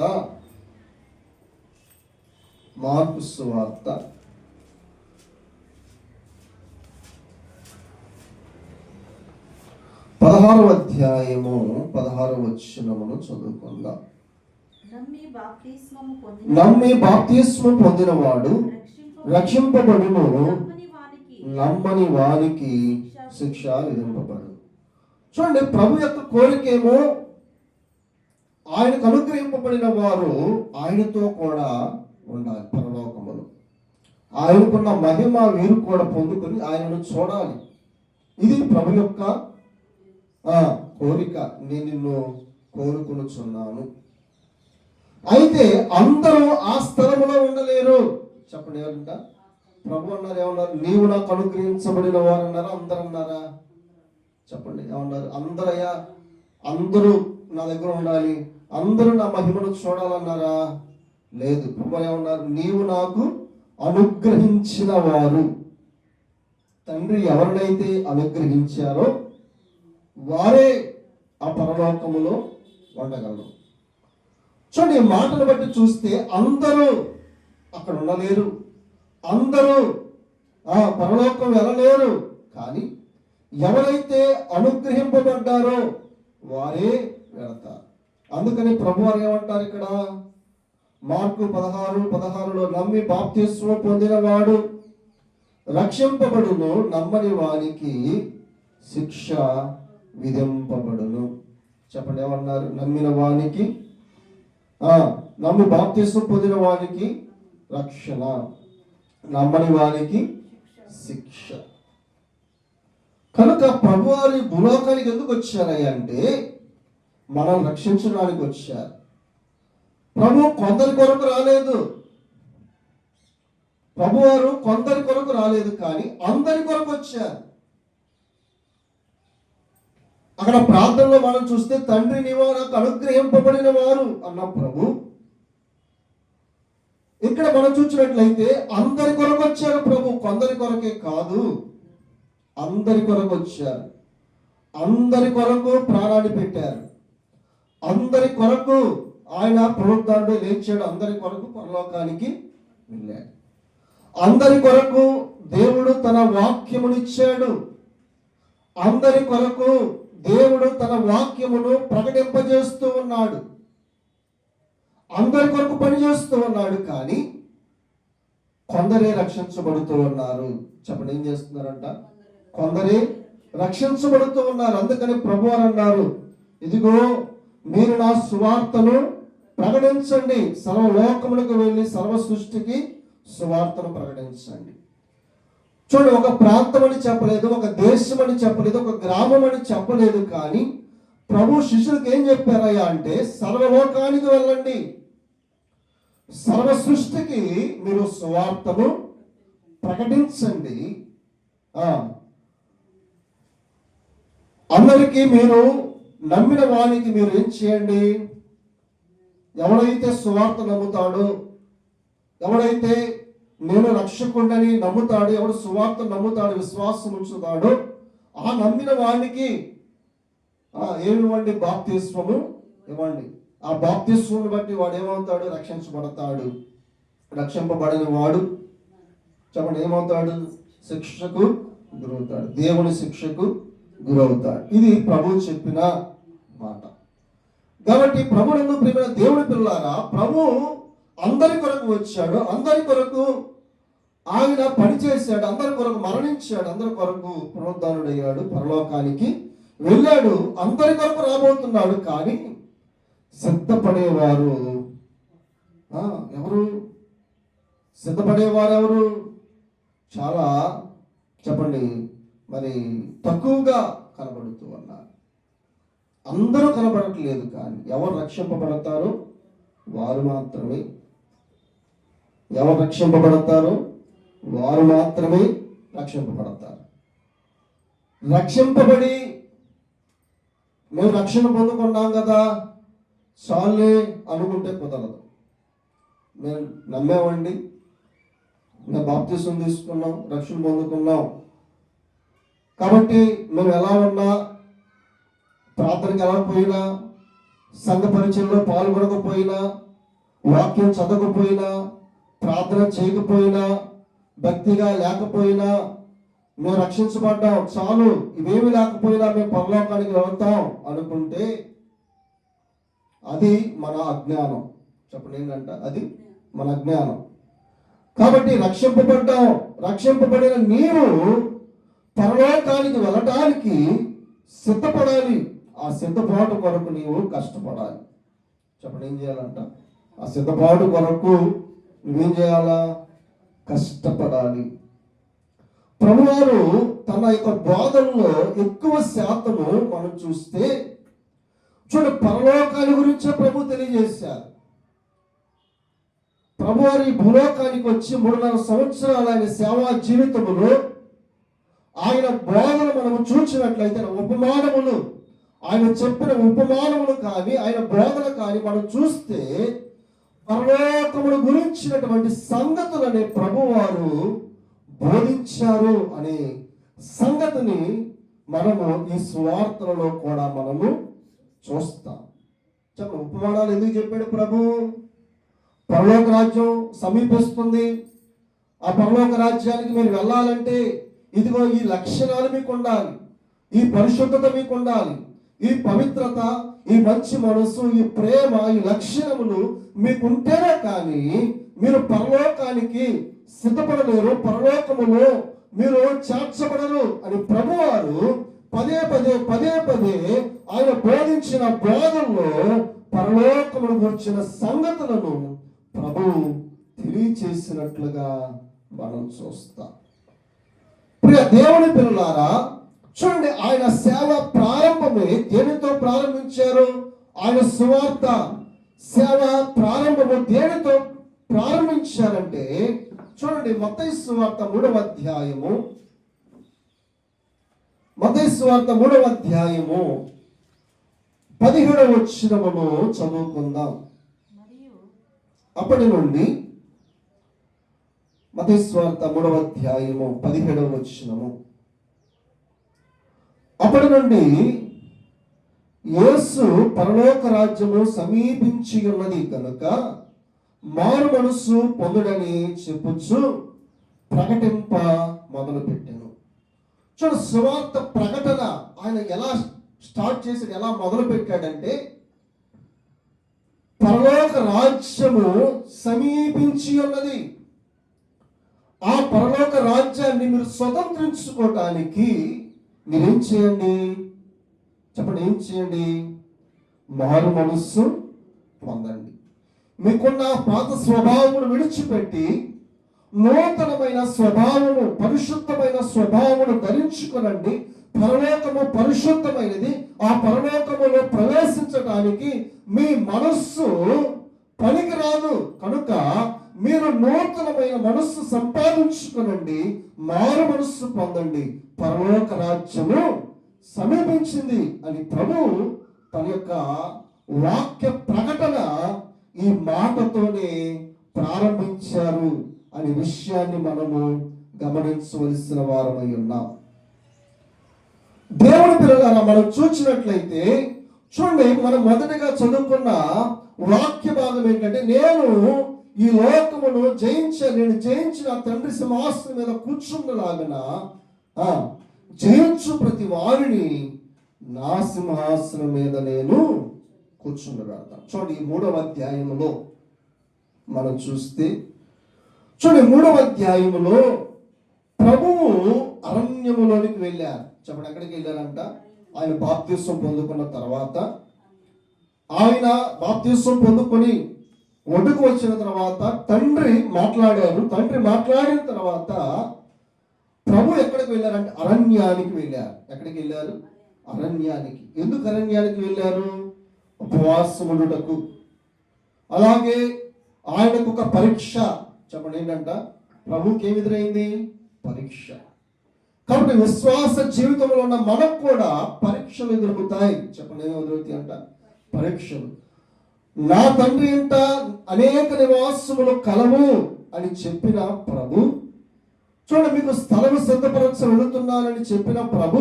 16వ అధ్యాయము 16వ వచనమును చదువుకుందాం. నమ్మి బాప్తిస్మము పొందినవాడు రక్షింపబడును, నమ్మని వానికి శిక్ష విధింపబడు. చూడండి, ప్రభు యొక్క కోరికేమో ఆయనకు అనుగ్రహింపబడిన వారు ఆయనతో కూడా ఉండాలి పరలోకములో. ఆయనకున్న మహిమ వీరు కూడా పొందుకొని ఆయనను చూడాలి. ఇది ప్రభు యొక్క కోరిక. నేను నిన్ను కోరుకునుచున్నాను. అయితే అందరూ ఆ స్థలములో ఉండలేరు. చెప్పండి, ఎవరంట? ప్రభు అన్నారు. ఏమన్నారు? నీవు నాకు అనుగ్రహించబడిన వారు అన్నారా? అందరు అన్నారా? చెప్పండి, ఏమన్నారు? అందరయ్యా, అందరూ నా దగ్గర ఉండాలి, అందరూ నా మహిమను చూడాలన్నారా? లేదు. ప్రభు ఏమన్నారు? నీవు నాకు అనుగ్రహించిన వారు. తండ్రి ఎవరినైతే అనుగ్రహించారో వారే ఆ పరలోకములో ఉండగలరు. చూడండి, ఈ మాటను బట్టి చూస్తే అందరూ అక్కడ ఉండలేరు, అందరూ పరలోకం వెళ్ళలేరు. కానీ ఎవరైతే అనుగ్రహింపబడ్డారో వారే వెళతారు. అందుకని ప్రభు వారు ఏమంటారు ఇక్కడ? మార్కు 16:16లో నమ్మి బాప్తిస్మము పొందినవాడు రక్షింపబడును, నమ్మని వానికి శిక్ష విధింపబడును. చెప్పండి, ఏమన్నారు? నమ్మిన వానికి, నమ్మి బాప్తిస్మము పొందిన వానికి రక్షణ, నమ్మని వానికి శిక్ష. కనుక ప్రభువారి భూలోకానికి ఎందుకు వచ్చారయ్య అంటే మనం రక్షించడానికి వచ్చారు. ప్రభు కొందరి కొరకు రాలేదు. ప్రభువారు కొందరి కొరకు రాలేదు, కానీ అందరి కొరకు వచ్చారు. అక్కడ ప్రార్థనలో మనం చూస్తే, తండ్రి నీవు నాకు అనుగ్రహింపబడిన వారు అన్న ప్రభు, ఇక్కడ మనం చూసినట్లయితే అందరి కొరకు వచ్చారు ప్రభు, కొందరి కొరకే కాదు, అందరి కొరకు వచ్చారు. అందరి కొరకు ప్రాణాన్ని పెట్టారు. అందరి కొరకు ఆయన పునరుద్ధానుడై లేచాడు. అందరి కొరకు పరలోకానికి వెళ్ళాడు. అందరి కొరకు దేవుడు తన వాక్యమునిచ్చాడు. అందరి కొరకు దేవుడు తన వాక్యమును ప్రకటింపజేస్తూ ఉన్నాడు. అందరి కొరకు పనిచేస్తూ ఉన్నాడు. కానీ కొందరే రక్షించబడుతూ ఉన్నారు. చెప్పండి, ఏం చేస్తున్నారంట? కొందరే రక్షించబడుతూ ఉన్నారు. అందుకని ప్రభువారు అన్నారు, ఇదిగో మీరు నా సువార్తను ప్రకటించండి, సర్వలోకములకు వెళ్ళి సర్వ సృష్టికి సువార్తను ప్రకటించండి. చూడండి, ఒక ప్రాంతం అని చెప్పలేదు, ఒక దేశం అని చెప్పలేదు, ఒక గ్రామం అని చెప్పలేదు, కానీ ప్రభు శిష్యులకు ఏం చెప్పారయ్యా అంటే, సర్వలోకానికి వెళ్ళండి, సర్వ సృష్టికి మీరు సువార్తను ప్రకటించండి. అందరికీ మీరు నమ్మిన వానికి మీరు ఏం చేయండి? ఎవడైతే సువార్త నమ్ముతాడో, ఎవడైతే నేను రక్షకుడని నమ్ముతాడు, ఎవడు సువార్త నమ్ముతాడు, విశ్వాసం ఉంచుతాడో, ఆ నమ్మిన వానికి ఏమివ్వండి? బాప్తిస్మము ఇవ్వండి. ఆ బాప్తిస్మమును బట్టి వాడు ఏమవుతాడు? రక్షించబడతాడు. రక్షింపబడిన వాడు చెప్పండి ఏమవుతాడు? శిక్షకు గురవుతాడు, దేవుని శిక్షకు గురవుతాడు. ఇది ప్రభు చెప్పిన మాట. కాబట్టి ప్రభువును ప్రియమైన దేవుని పిల్లారా, ప్రభు అందరి కొరకు వచ్చాడు, అందరి కొరకు ఆయన పనిచేశాడు, అందరి కొరకు మరణించాడు, అందరి కొరకు పునరుద్ధానుడయ్యాడు, పరలోకానికి వెళ్ళాడు, అందరి కొరకు రాబోతున్నాడు. కానీ సిద్ధపడేవారు ఎవరు? సిద్ధపడేవారు ఎవరు? చాలా చెప్పండి మరి తక్కువగా కనబడుతూ ఉన్నారు. అందరూ కనబడట్లేదు, కానీ ఎవరు రక్షింపబడతారో వారు మాత్రమే, ఎవరు రక్షింపబడతారో వారు మాత్రమే రక్షింపబడతారు. రక్షింపబడి మేము రక్షణ పొందుకున్నాం కదా చాలే అనుకుంటే కుదరదు. మేము నమ్మేవండి, మేము బాప్తిసం తీసుకున్నాం, రక్షణ పొందుకున్నాం కాబట్టి మేము ఎలా ఉన్నా, ప్రార్థనకి ఎలా పోయినా, సంఘ పరిచయంలో పాల్గొనకపోయినా, వాక్యం చదవకపోయినా, ప్రార్థన చేయకపోయినా, భక్తిగా లేకపోయినా మేము రక్షించబడ్డాం చాలు, ఇవేమి లేకపోయినా మేము పరలోకానికి వెళ్తాం అనుకుంటే అది మన అజ్ఞానం. చెప్పండి ఏంటంట? అది మన అజ్ఞానం. కాబట్టి రక్షింపబడ్డాం, రక్షింపబడిన నీవు పరలోకానికి వెళ్ళటానికి సిద్ధపడాలి. ఆ సిద్ధపాటు కొరకు నీవు కష్టపడాలి. చెప్పండి ఏం చేయాలంట? ఆ సిద్ధపాటు కొరకు నువ్వేం చేయాలా? కష్టపడాలి. ప్రభువారు తన యొక్క బోధనలో ఎక్కువ శాతము మనం చూస్తే చూడండి, పరలోకాల గురించే ప్రభు తెలియజేశారు. ప్రభువారు ఈ భూలోకానికి వచ్చి 3.5 సంవత్సరాలు ఆయన సేవా జీవితములో ఆయన బోధన మనము చూసినట్లయితే, ఉపమానములు ఆయన చెప్పిన ఉపమానములు కానీ ఆయన బోధన కానీ మనం చూస్తే పరలోకమును గురించినటువంటి సంగతులనే ప్రభువారు బోధించారు అనే సంగతిని మనము ఈ సువార్తలలో కూడా మనము చూస్తాం. చెప్పండి, ఉపమానాలు ఎందుకు చెప్పాడు ప్రభు? పరలోక రాజ్యం సమీపిస్తుంది, ఆ పరలోక రాజ్యానికి మీరు వెళ్ళాలంటే ఇదిగో ఈ లక్షణాలు మీకు ఉండాలి, ఈ పరిశుద్ధత మీకు ఉండాలి, ఈ పవిత్రత, ఈ మంచి మనసు, ఈ ప్రేమ, ఈ లక్షణములు మీకు ఉంటేనే కానీ మీరు పరలోకానికి సిద్ధపడలేరు, పరలోకములో మీరు చేర్చబడరు అని ప్రభువారు పదే పదే ఆయన బోధించిన బోధనలో పరలోకమును గురించిన సంగతులను ప్రభు తెలియచేసినట్లుగా మనం చూస్తాం. ప్రియ దేవుని పిల్లలారా, చూడండి, ఆయన సేవ ప్రారంభమే దేనితో ప్రారంభించారు? ఆయన సువార్త సేవ ప్రారంభము దేనితో ప్రారంభించారంటే చూడండి, మత్తయి సువార్త 3వ అధ్యాయము, మత్తయి సువార్త 3వ అధ్యాయము 17వ వచనమును చదువుకుందాం. అప్పటి నుండి మత్తయి సువార్త 3వ అధ్యాయము 17వ వచనము. అప్పటి నుండి యేసు పరలోక రాజ్యము సమీపించి ఉన్నది కనుక మారు మనస్సు పొందుడని చెప్పుచు ప్రకటింప మొదలు పెట్టాను. చూడు, సువార్త ప్రకటన ఆయన ఎలా స్టార్ట్ చేసి ఎలా మొదలు పెట్టాడంటే, పరలోక రాజ్యము సమీపించి ఉన్నది. ఆ పరలోక రాజ్యాన్ని మీరు స్వతంత్రించుకోవటానికి మీరేం చేయండి చెప్పండి, ఏం చేయండి? మారు మనస్సు పొందండి. మీకున్న పాత స్వభావమును విడిచిపెట్టి నూతనమైన స్వభావము, పరిశుద్ధమైన స్వభావమును ధరించుకునండి. పరలోకము పరిశుద్ధమైనది. ఆ పరలోకములో ప్రవేశించడానికి మీ మనస్సు పనికిరాదు కనుక మీరు నూతనమైన మనస్సు సంపాదించుకునండి, మారు మనస్సు పొందండి, పరలోక రాజ్యము సమీపించింది అని ప్రభు తన యొక్క వాక్య ప్రకటన ఈ మాటతోనే ప్రారంభించారు అనే విషయాన్ని మనము గమనించవలసిన వారమై ఉన్నాం. దేవుని పిల్లలారా, మనం చూసినట్లయితే చూడండి, మనం మొదటిగా చదువుకున్న వాక్య భాగం ఏంటంటే, నేను ఈ లోకమును జయించాను, నేను జయించిన తండ్రి సింహాసనం మీద కూర్చున్నలాగన జయించు ప్రతి వారిని నా సింహాసనం మీద నేను కూర్చుండబెడతాను. చూడండి, ఈ 3వ అధ్యాయములో మనం చూస్తే, చూడండి 3వ అధ్యాయములో ప్రభువు అరణ్యములోనికి వెళ్ళారు. చెప్పండి, ఎక్కడికి వెళ్ళారంట? ఆయన బాప్తిస్వం పొందుకున్న తర్వాత, ఆయన బాప్తిస్వం పొందుకొని ఒడ్డుకు వచ్చిన తర్వాత తండ్రి మాట్లాడారు. తండ్రి మాట్లాడిన తర్వాత ప్రభు ఎక్కడికి వెళ్ళారంటే అరణ్యానికి వెళ్ళారు. ఎక్కడికి వెళ్ళారు? అరణ్యానికి. ఎందుకు అరణ్యానికి వెళ్ళారు? ఉపవాసముండుటకు. అలాగే ఆయనకు ఒక పరీక్ష. చెప్పండి, ఏంటంట? ప్రభుకి ఏమి ఎదురైంది? పరీక్ష. కాబట్టి విశ్వాస జీవితంలో ఉన్న మనకు కూడా పరీక్షలు ఎదురుతాయి. చెప్పండి, ఏమి ఎదురుతాయి అంట? పరీక్షలు. నా తండ్రి ఇంట అనేక నివాసములు కలవు అని చెప్పిన ప్రభు, చూడండి, మీకు స్థలం సిద్ధపరచ వెళుతున్నానని చెప్పిన ప్రభు,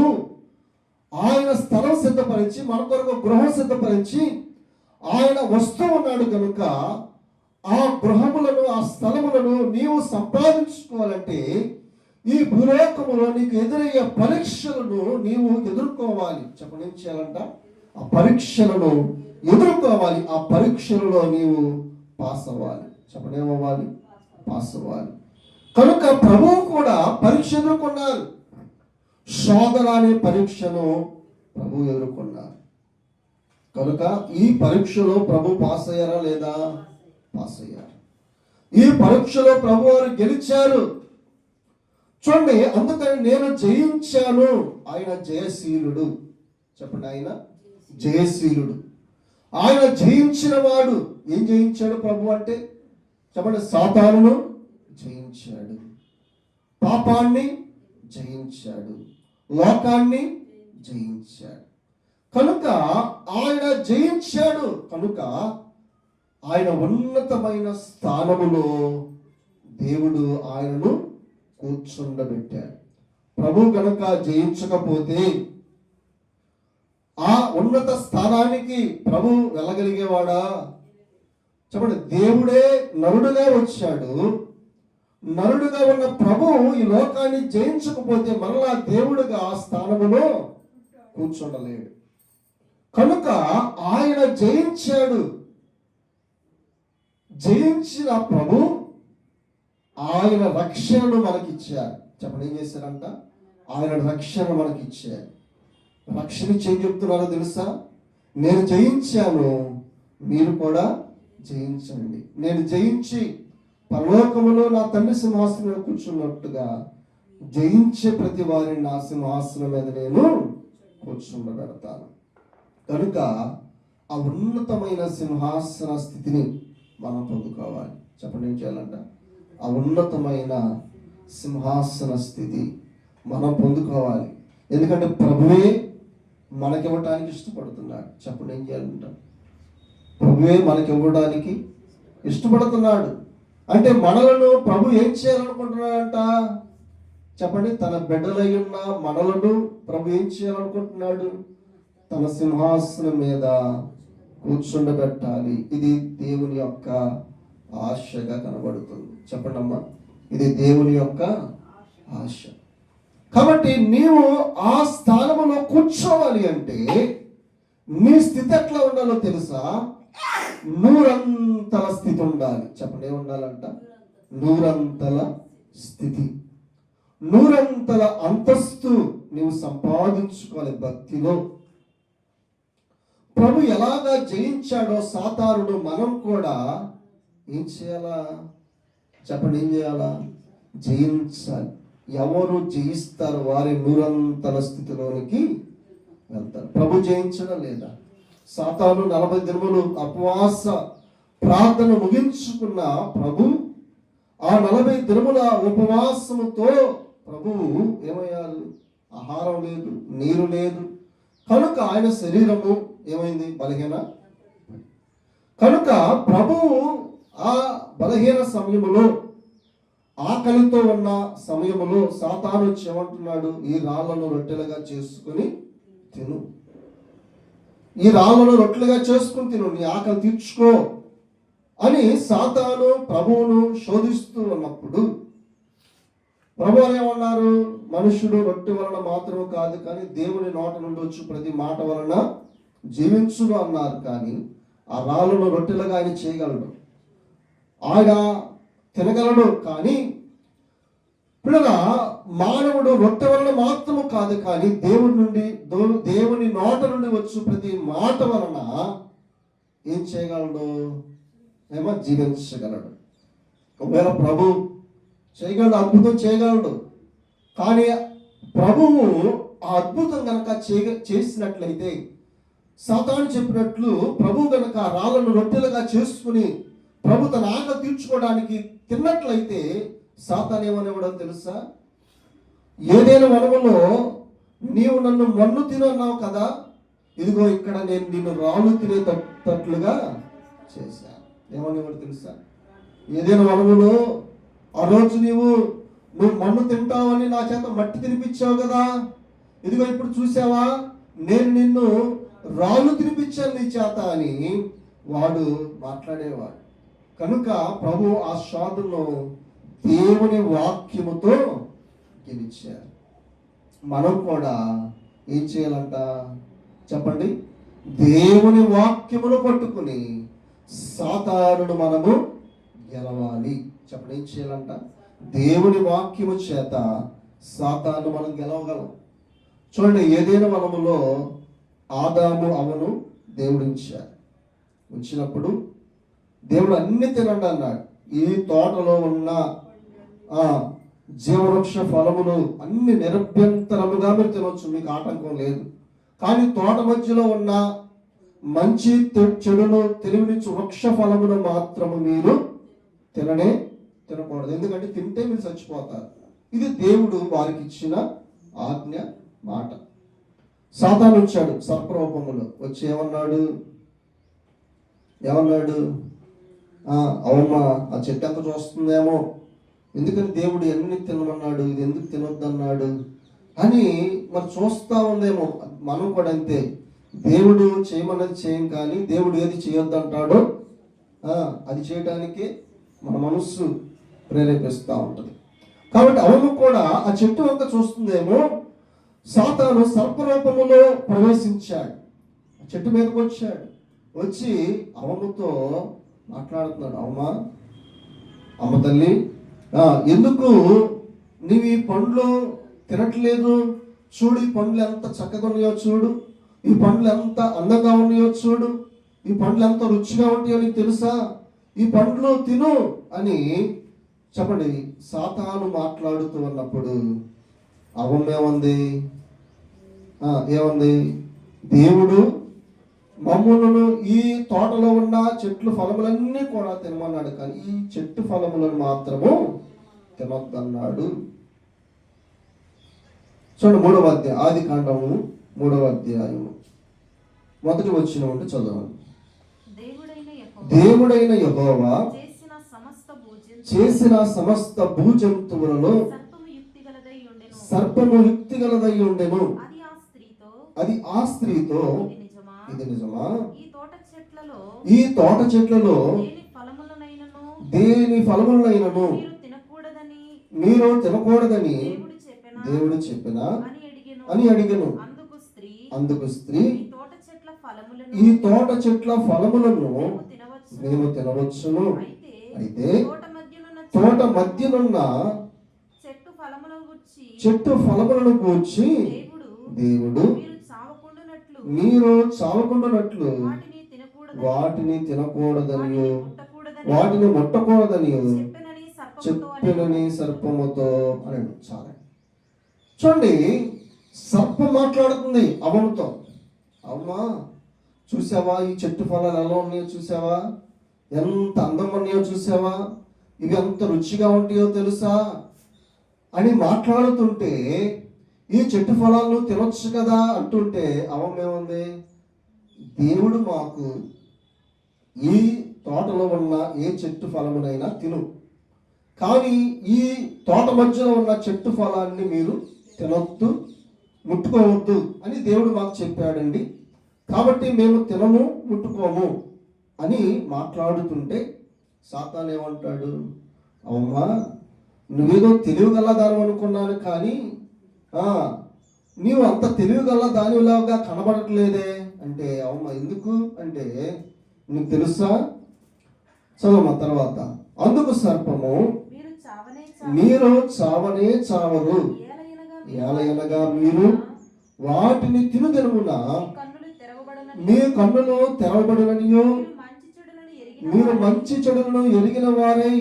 ఆయన స్థలం సిద్ధపరిచి మన కొరకు గృహం సిద్ధపరిచి ఆయన వస్తూ ఉన్నాడు కనుక ఆ గృహములను, ఆ స్థలములను నీవు సంపాదించుకోవాలంటే ఈ భూలోకములో నీకు ఎదురయ్యే పరీక్షలను నీవు ఎదుర్కోవాలి. చెప్పండి, ఏం చేయాలంట? ఆ పరీక్షలను ఎదుర్కోవాలి. ఆ పరీక్షలలో నీవు పాస్ అవ్వాలి. చెప్పండి, ఏమవ్వాలి? పాస్ అవ్వాలి. కనుక ప్రభువు కూడా పరీక్ష ఎదుర్కొన్నారు. శోధన అనే పరీక్షను ప్రభు ఎదుర్కొన్నారు. కనుక ఈ పరీక్షలో ప్రభు పాస్ అయ్యారా లేదా? పాస్ అయ్యారు. ఈ పరీక్షలో ప్రభు వారు గెలిచారు. చూడండి, అందుకని నేను జయించాను. ఆయన జయశీలుడు. చెప్పండి, ఆయన జయశీలుడు. ఆయన జయించిన వాడు. ఏం జయించాడు ప్రభు అంటే? చెప్పండి, సాతానును జయించాడు, పాపాన్ని జయించాడు, లోకాన్ని జయించాడు. కనుక ఆయన జయించాడు కనుక ఆయన ఉన్నతమైన స్థానములో దేవుడు ఆయనను కూర్చుండబెట్టాడు. ప్రభు కనుక జయించకపోతే ఆ ఉన్నత స్థానానికి ప్రభు వెళ్ళగలిగేవాడా? చెప్పండి, దేవుడే నరుడుగా వచ్చాడు. నరుడుగా ఉన్న ప్రభు ఈ లోకాన్ని జయించకపోతే మరలా దేవుడుగా ఆ స్థానములో కూర్చుండలేడు. కనుక ఆయన జయించాడు. జయించిన ప్రభు ఆయన రక్షణను మనకిచ్చారు. చెప్పండి, ఏం చేశారంట? ఆయన రక్షణ మనకిచ్చారు. రక్షణ ఏం చెప్తున్నారో తెలుసా? నేను జయించాను, మీరు కూడా జయించండి. నేను జయించి పరలోకములో నా తండ్రి సింహాసనం మీద కూర్చున్నట్టుగా జయించే ప్రతి వారిని నా సింహాసనం మీద నేను కూర్చుండబెడతాను. కనుక ఆ ఉన్నతమైన సింహాసన స్థితిని మనం పొందుకోవాలి. చెప్పండి, ఏం చేయాలంట? ఆ ఉన్నతమైన సింహాసన స్థితి మనం పొందుకోవాలి. ఎందుకంటే ప్రభువే మనకివ్వటానికి ఇష్టపడుతున్నాడు. చెప్పండి, ఏం చేయాలంట? ప్రభువే మనకివ్వడానికి ఇష్టపడుతున్నాడు. అంటే మనలను ప్రభు ఏం చేయాలనుకుంటున్నాడంట? చెప్పండి, తన బిడ్డలై ఉన్న మనలను ప్రభు ఏం చేయాలనుకుంటున్నాడు? తన సింహాసనం మీద కూర్చుండబెట్టాలి. ఇది దేవుని యొక్క ఆశగా కనబడుతుంది. చెప్పండి అమ్మా, ఇది దేవుని యొక్క ఆశ. కాబట్టి నీవు ఆ స్థానంలో కూర్చోవాలి అంటే నీ స్థితి ఎట్లా ఉండాలో తెలుసా? నూరంతల స్థితి ఉండాలి. చెప్పండి, ఏమి ఉండాలంట? నూరంతల స్థితి, నూరంతల అంతస్తు నీవు సంపాదించుకోవాలి భక్తిలో. ప్రభు ఎలాగా జయించాడో సాతానుడు, మనం కూడా ఏం చేయాలా? చెప్పండి, ఏం చేయాలా? జయించాలి. ఎవరు జయిస్తారు? వారి నూరంతల స్థితిలోనికి వెళ్తారు. ప్రభు జయించడం లేదా? సాతాను 40 దినములు ఉపవాస ప్రార్థన ముగించుకున్న ప్రభు ఆ 40 దినముల ఉపవాసముతో ప్రభువు ఏమయ్యారు? ఆహారం లేదు, నీరు లేదు. కనుక ఆయన శరీరము ఏమైంది? బలహీన. కనుక ప్రభువు ఆ బలహీన సమయములో, ఆకలితో ఉన్న సమయములో సాతాను వచ్చి ఏమంటున్నాడు? ఈ రాళ్లను రొట్టెలుగా చేసుకుని తిను, ఈ రాళ్లను రొట్టెలుగా చేసుకుని తిను, నీ ఆకలి తీర్చుకో అని సాతాను ప్రభువును శోధిస్తూ ఉన్నప్పుడు ప్రభు ఏమన్నారు? మనుషుడు రొట్టె వలన మాత్రమే కాదు కానీ దేవుని నోట నుండి వచ్చి ప్రతి మాట వలన జీవించును అన్నారు. కానీ ఆ రాళ్ళను రొట్టెలుగా ఆయన చేయగలడు, ఆయన తినగలడు. కానీ పిల్లగా మానవుడు రొట్టె వలన మాత్రము కాదు కానీ దేవుని నోట నుండి వచ్చు ప్రతి మాట వలన ఏం చేయగలడు? ఏమో జీవించగలడు. ఒకవేళ ప్రభు చేయగలడు, అద్భుతం చేయగలడు. కానీ ప్రభువు ఆ అద్భుతం కనుక చేసినట్లయితే, సాతాను చెప్పినట్లు ప్రభు కనుక రాళ్ళను రొట్టెలుగా చేసుకుని ప్రభు తన ఆకలి తీర్చుకోవడానికి తిన్నట్లయితే సాతాను ఏమనేవాడో తెలుసా? ఏదైనా వనములో నీవు నన్ను మన్ను తిను అన్నావు కదా, ఇదిగో ఇక్కడ నేను నిన్ను రాళ్ళు తినేటట్లుగా చేశా. ఏమనేవాడు తెలుసా? ఏదైనా వనములో ఆ రోజు నువ్వు మన్ను తింటావని నా చేత మట్టి తినిపించావు కదా, ఇదిగో ఇప్పుడు చూసావా నేను నిన్ను రాళ్ళు తినిపించాను నీ చేత అని వాడు మాట్లాడేవాడు. కనుక ప్రభు ఆ శోధనలో దేవుని వాక్యముతో గెలిచారు. మనం కూడా ఏం చేయాలంట? చెప్పండి, దేవుని వాక్యమును పట్టుకుని సాతానును మనము గెలవాలి. చెప్పండి, ఏం చేయాలంట? దేవుని వాక్యము చేత సాతాను మనం గెలవగలం. చూడండి, ఏదైనా వనములో ఆదాము అవను దేవుడు ఉంచినప్పుడు దేవుడు అన్ని తినండి అన్నాడు. ఈ తోటలో ఉన్న జీవవృక్ష ఫలములు అన్ని నిరభ్యంతరముగా మీరు తినవచ్చు, మీకు ఆటంకం లేదు. కానీ తోట మధ్యలో ఉన్న మంచి చెడును తెలివినిచ్చు వృక్ష ఫలమును మాత్రము మీరు తినకూడదు, ఎందుకంటే తింటే మీరు చచ్చిపోతారు. ఇది దేవుడు వారికి ఇచ్చిన ఆజ్ఞ మాట. సాతాను వచ్చాడు సర్పరూపములో, వచ్చి ఏమన్నాడు? అవుమా, ఆ చెట్టు ఎంత చూస్తుందేమో, ఎందుకని దేవుడు ఎన్ని తినమన్నాడు, ఇది ఎందుకు తినొద్దన్నాడు అని మరి చూస్తూ ఉందేమో. మనం కూడా అంతే, దేవుడు చేయమన్నది చేయం, కానీ దేవుడు ఏది చేయొద్దంటాడో అది చేయటానికి మన మనస్సు ప్రేరేపిస్తూ ఉంటుంది. కాబట్టి అవును కూడా ఆ చెట్టు అంతా చూస్తుందేమో. సాతాను సర్పరూపములో ప్రవేశించాడు, చెట్టు మీదకి వచ్చాడు, వచ్చి అవముతో మాట్లాడుతున్నాడు. అమ్మ తల్లి, ఎందుకు నీవు ఈ పండ్లు తినట్లేదు? చూడు, ఈ పండ్లు ఎంత చక్కగా ఉన్నాయో చూడు, ఈ పండ్లు ఎంత అందంగా ఉన్నాయో చూడు, ఈ పండ్లు ఎంత రుచిగా ఉంటాయో నీకు తెలుసా? ఈ పండ్లు తిను అని చెప్పండి. సాతాను మాట్లాడుతూ ఉన్నప్పుడు అవమ్మ ఏమంది? దేవుడు మమ్ములను ఈ తోటలో ఉన్న చెట్లు ఫలములన్నీ కూడా తినమన్నాడు, కానీ ఈ చెట్టు ఫలములను మాత్రము తినొద్దన్నాడు. చూడండి 3వ అధ్యాయం, ఆది కాండము 3వ అధ్యాయము మొదటి వచనం ఉంటే చదవండి. దేవుడైన యెహోవా చేసిన సమస్త భూజంతువులలో సర్పము యుక్తిగలదై ఉండెను. అది ఆ స్త్రీతో, ఇది నిజమా, ఈ తోట చెట్లలో దేని ఫలములనైనను మీరు తినకూడదని దేవుడు చెప్పినా అని అడిగెను. అందుకు స్త్రీ, ఈ తోట చెట్ల ఫలములను మేము తినవచ్చును, అయితే తోట మధ్యనున్న చెట్టు ఫలములను గూర్చి దేవుడు మీరు చావకుండానట్లు వాటిని తినకూడదని వాటిని ముట్టకూడదని చెప్పినని సర్పముతో అని. చాలా చూడండి, సర్పం మాట్లాడుతుంది అవ్వముతో. అమ్మా చూసావా, ఈ చెట్టు ఫలాలు ఎలా ఉన్నాయో చూసావా, ఎంత అందం ఉన్నాయో చూసావా, ఇవి ఎంత రుచిగా ఉంటాయో తెలుసా అని మాట్లాడుతుంటే, ఈ చెట్టు ఫలాలను తినొచ్చు కదా అంటుంటే అవేముంది, దేవుడు మాకు ఈ తోటలో ఉన్న ఏ చెట్టు ఫలమునైనా తిను, కానీ ఈ తోట మధ్యలో ఉన్న చెట్టు ఫలాన్ని మీరు తినొద్దు, ముట్టుకోవద్దు అని దేవుడు మాకు చెప్పాడండి, కాబట్టి మేము తినము ముట్టుకోము అని మాట్లాడుతుంటే సాతాను ఏమంటాడు, అమ్మా నువ్వేదో తెలివిగలదాని అనుకున్నాను, కానీ నీవు అంత తెలివిగల దానిలాగా కనబడట్లేదే అంటే. అమ్మ ఎందుకు అంటే, నీకు తెలుసా, చదవమ్మా తర్వాత. అందుకు సర్పము, మీరు చావనే చావరు, ఏలయనగా మీరు వాటిని తినుదినమున మీ కన్నులు తెరవబడిననియు మీరు మంచి చెడులను ఎరిగిన వారై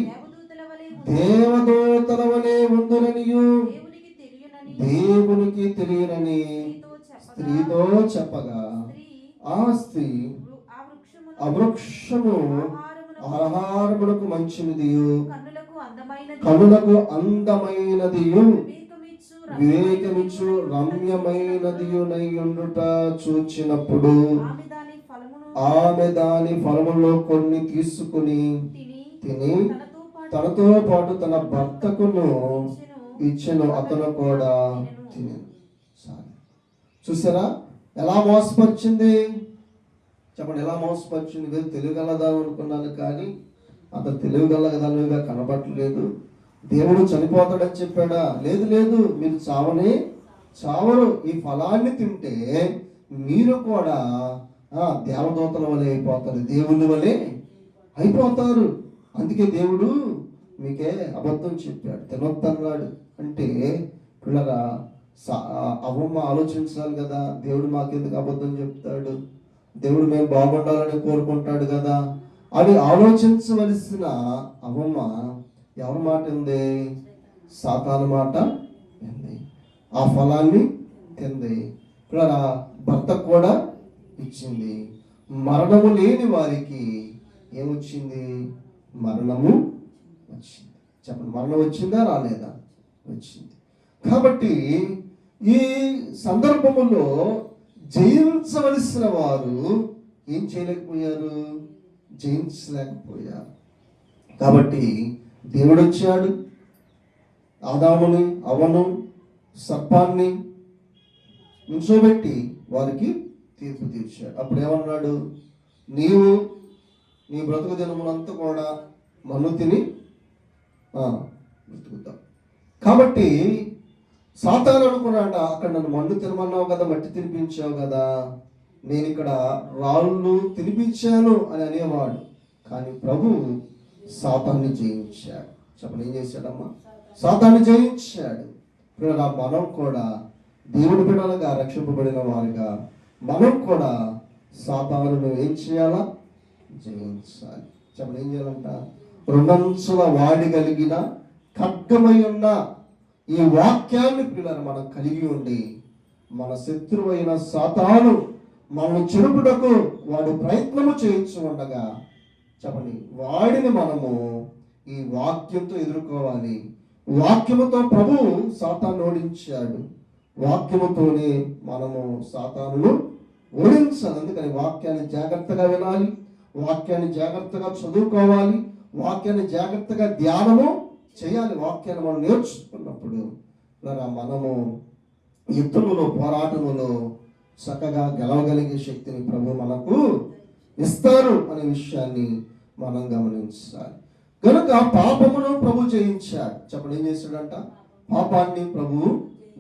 దేవదూతల వలె ఉందుననియు దేవునికి తెలియనని స్త్రీతో చెప్పగా, ఆ స్త్రీ ఆ వృక్షము ఆహారములకు మంచిదియు కనులకు అందమైనదియు వివేకమిచ్చు రమ్యమైనదియునై ఉండుట చూచినప్పుడు ఆమె దాని ఫలములో కొన్ని తీసుకుని తిని తనతో పాటు తన భర్తకును ఇచ్చెను, అతను కూడా తిని. చూసారా ఎలా మోసపరిచింది, చెప్పండి ఎలా మోసపరిచింది. మీరు తెలివిగలదా అనుకున్నాను, కానీ అంత తెలివిగలదానిగా కనబడలేదు. దేవుడు చనిపోతాడని చెప్పాడా, లేదు లేదు, మీరు చావనే చావరు, ఈ ఫలాన్ని తింటే మీరు కూడా దేవదూతల వలె అయిపోతారు, దేవుని వలె అయిపోతారు, అందుకే దేవుడు మీకే అబద్ధం చెప్పాడు, తినొద్దన్నాడు. అంటే పిల్లగా అవ్వమ్మ ఆలోచించాలి కదా, దేవుడు మాకెందుకు అబద్ధం చెప్తాడు, దేవుడు మేము బాగుండాలని కోరుకుంటాడు కదా అని ఆలోచించవలసిన అవ్వమ్మ ఎవరి మాట ఉంది, సాతాను మాట ఉంది. ఆ ఫలాన్ని తింది. పిల్లరా భర్త కూడా ఇచ్చింది. మరణము లేని వారికి ఏమొచ్చింది, మరణము వచ్చింది. చెప్పండి, మరణం వచ్చిందా రాలేదా, వచ్చింది. కాబట్టి ఈ సందర్భములో జయించవలసిన వారు ఏం చేయలేకపోయారు, జయించలేకపోయారు. కాబట్టి దేవుడు వచ్చాడు, ఆదాముని అవ్వను సర్పాన్ని నిల్చోబెట్టి వారికి తీర్పు తీర్చాడు. అప్పుడు ఏమన్నాడు, నీవు నీ బ్రతుకు దినములంతా కూడా మన్ను తిని బ్రతుకుతావు. కాబట్టి సాతాను అనుకున్నాట, అక్కడ నన్ను మన్ను తినమన్నావు కదా, మట్టి తినిపించావు కదా, నేను ఇక్కడ రాళ్ళు తినిపించాను అని అనేవాడు. కానీ ప్రభు సాతాన్ని జయించాడు. చెప్పండి, ఏం చేశాడమ్మా, సాతాన్ని జయించాడు. మనం కూడా దేవుడి బిడ్డలుగా రక్షింపబడిన వారిగా మనం కూడా సాతానును ఏం చేయాలా, జయించాలి. చెప్పండి, ఏం చేయాలంట, రెండంచుల వాడి కలిగిన ఖడ్గమై ఉన్న ఈ వాక్యాన్ని పిల్లలు మనం కలిగి ఉండి మన శత్రువైన సాతాను మనల్ని చెరుపుటకు వాడు ప్రయత్నము చేయించు ఉండగా చెప్పండి, వాడిని మనము ఈ వాక్యంతో ఎదుర్కోవాలి. వాక్యముతో ప్రభువు సాతాను ఓడించాడు. వాక్యముతోనే మనము సాతానును ఓడించాలి. అందుకని వాక్యాన్ని జాగ్రత్తగా వినాలి, వాక్యాన్ని జాగ్రత్తగా చదువుకోవాలి, వాక్యాన్ని జాగ్రత్తగా ధ్యానము చేయాలి. వాక్యాన్ని మనం నేర్చుకున్నప్పుడు మనము యుద్ధములో, పోరాటములో చక్కగా గెలవగలిగే శక్తిని ప్రభు మనకు ఇస్తారు అనే విషయాన్ని మనం గమనించాలి. కనుక పాపమును ప్రభు జయించాడు. చెప్పండి, ఏం చేశాడంట? పాపాన్ని ప్రభు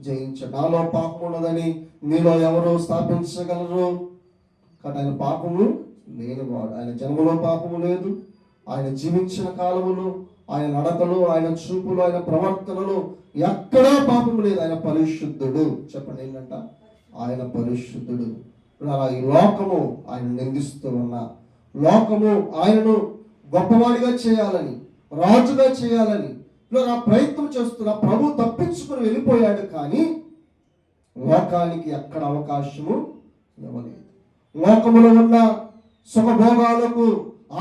జయించాడు. నాలో పాపం ఉన్నదని మీలో ఎవరు స్థాపించగలరు? కాబట్టి ఆయన పాపము లేనివాడు. ఆయన జన్మలో పాపము లేదు. ఆయన జీవించిన కాలములు, ఆయన నడకలు, ఆయన చూపులు, ఆయన ప్రవర్తనలు ఎక్కడా పాపము లేదు. ఆయన పరిశుద్ధుడు. చెప్పండి, ఏంటంట? ఆయన పరిశుద్ధుడు. ఈ లోకము ఆయన నిందిస్తూ ఉన్నా, లోకము ఆయనను గొప్పవాడిగా చేయాలని, రాజుగా చేయాలని ఆ ప్రయత్నం చేస్తున్న ప్రభు తప్పించుకుని వెళ్ళిపోయాడు. కానీ లోకానికి ఎక్కడ అవకాశము ఇవ్వలేదు. లోకములో ఉన్న సుఖభోగాలకు,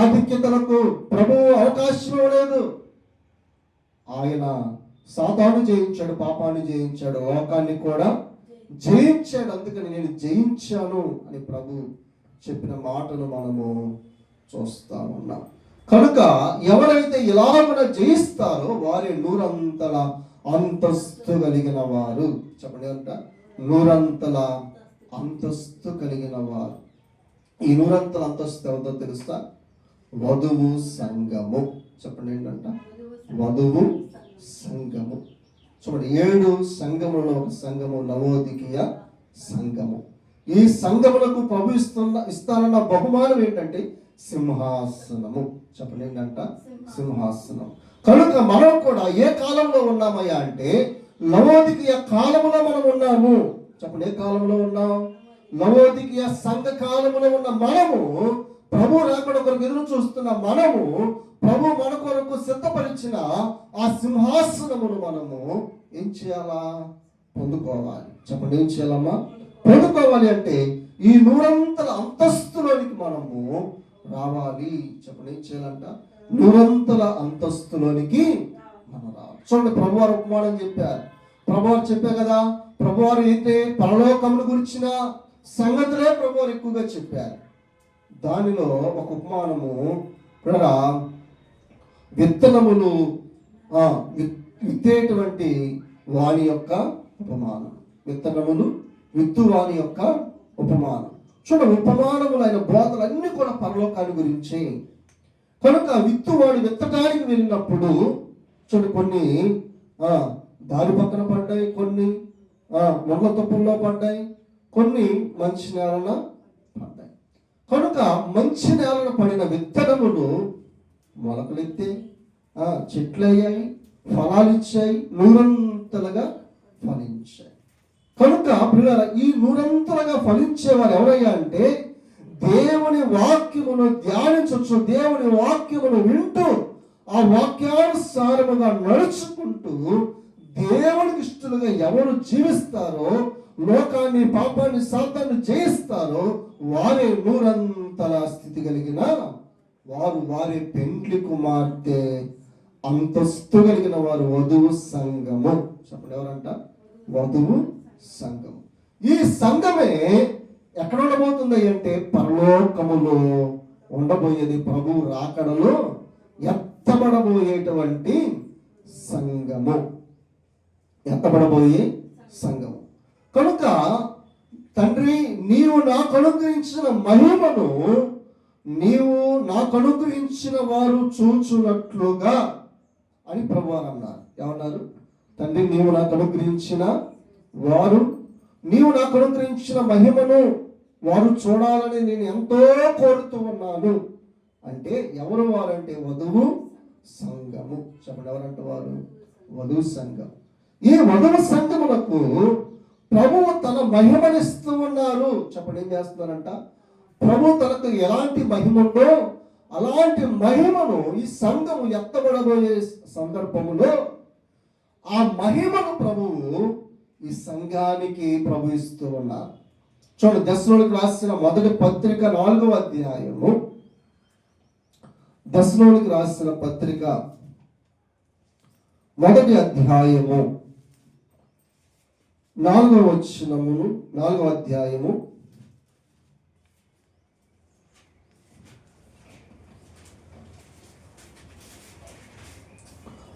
ఆధిక్యతలకు ప్రభువు అవకాశం ఇవ్వలేదు. ఆయన సాతాను జయించాడు, పాపాన్ని జయించాడు, లోకాన్ని కూడా జయించాడు. అందుకని నేను జయించాను అని ప్రభు చెప్పిన మాటను మనము చూస్తా ఉన్నాం. కనుక ఎవరైతే ఇలాగ జయిస్తారో వారే నూరంతల అంతస్తు కలిగిన వారు. చెప్పండి అంట, నూరంతల అంతస్తు కలిగిన వారు. ఈ నూరంతల అంతస్తు ఎవరితో తెలుస్తా? వధువు సంఘము. చెప్పండి, ఏంటంట? వధువు సంఘము. చూడండి, 7 సంఘములలో ఒక సంఘము లవోదికీయ సంఘము. ఈ సంఘములకు ప్రభు ఇస్తానన్న బహుమానం ఏంటంటే సింహాసనము. చెప్పండి, ఏంటంట? సింహాసనం. కనుక మనం కూడా ఏ కాలంలో ఉన్నామయ్యా అంటే లవోదికీయ కాలములో మనం ఉన్నాము. చెప్పండి, ఏ కాలంలో ఉన్నాం? లవోదికీయ సంఘ కాలములో ఉన్న మనము, ప్రభు రాకడ కొరకు ఎదురు చూస్తున్న మనము, ప్రభు మన కొరకు సిద్ధపరిచిన ఆ సింహాసనమును మనము ఏం చేయాలా? పొందుకోవాలి. చెప్పండి, ఏం చేయాలమ్మా? పొందుకోవాలి అంటే ఈ నూరంతల అంతస్తులోనికి మనము రావాలి. చెప్పండి, ఏం చేయాలంట? నూరంతల అంతస్తులోనికి మనం రావాలి. చూడండి, ప్రభువారు ఉపమానం చెప్పారు. ప్రభువారు చెప్పారు కదా, ప్రభువారు అయితే పరలోకమును గురించిన సంగతులే ప్రభువారు ఎక్కువగా చెప్పారు. దానిలో ఒక ఉపమానము విత్తనములు విత్తేటువంటి వాని యొక్క ఉపమానం. విత్తనములు విత్తు వాని యొక్క ఉపమానం. చూడండి, ఉపమానములు అయిన బోధలు అన్ని కూడా పరలోకాన్ని గురించి. కనుక విత్తువాడు విత్తడానికి వెళ్ళినప్పుడు చూడండి, కొన్ని దారి పక్కన పడ్డాయి, కొన్ని ముళ్ళ తుప్పల్లో పడ్డాయి, కొన్ని మంచి నేలన పడ్డాయి. కనుక మంచి నేలన పడిన విత్తనములు మొలకలెత్తే చెట్లు అయ్యాయి, ఫలాలు ఇచ్చాయి, నూరంతలుగా ఫలించాయి. కనుక పిల్లల ఈ నూరంతలుగా ఫలించేవారు ఎవరయ్యా అంటే దేవుని వాక్యమును ధ్యానించవచ్చు, దేవుని వాక్యమును వింటూ ఆ వాక్యానుసారముగా నడుచుకుంటూ దేవునికి ఇష్టలుగా ఎవరు జీవిస్తారో, లోకాన్ని, పాపాన్ని, సాతాన్ని జయిస్తారో వారే నూరంతల స్థితి కలిగిన వారు, వారే పెండ్లి కుమార్తె అంతస్తు కలిగిన వారు, వధువు సంఘము. చెప్పండి, ఎవరంట? వధువు సంఘము. ఈ సంఘమే ఎక్కడ ఉండబోతుంది అంటే పరలోకములో ఉండబోయేది. ప్రభు రాకడలో ఎత్తబడబోయేటువంటి సంఘము, ఎత్తబడబోయే సంఘము. కనుక తండ్రి, నీవు నాకు అనుగ్రహించిన మహిమను నీవు నాకు అనుగ్రహించిన వారు చూచున్నట్లుగా అని ప్రభువారు అన్నారు. ఏమన్నారు? తండ్రి, నీవు నాకు అనుగ్రహించిన వారు, నీవు నాకు అనుగ్రహించిన మహిమను వారు చూడాలని నేను ఎంతో కోరుతూ ఉన్నాను అంటే ఎవరు వారంటే వధువు సంఘము. చెప్పండి, ఎవరంటే వారు? వధువు సంఘం. ఈ వధువు సంఘములకు ప్రభువు తన మహిమనిస్తూ ఉన్నారు. చెప్పండి, ఏం చేస్తున్నారంట? ప్రభు తనకు ఎలాంటి మహిమ ఉందో అలాంటి మహిమను ఈ సంఘము ఎత్తబడబోయే సందర్భములో ఆ మహిమను ప్రభువు ఈ సంఘానికి ప్రభు ఇస్తూ ఉన్నారు. చూడండి, దశలోనికి రాసిన మొదటి పత్రిక 4వ అధ్యాయము, దశలోనికి రాసిన పత్రిక మొదటి అధ్యాయము 4వ వచనమును, 4వ అధ్యాయము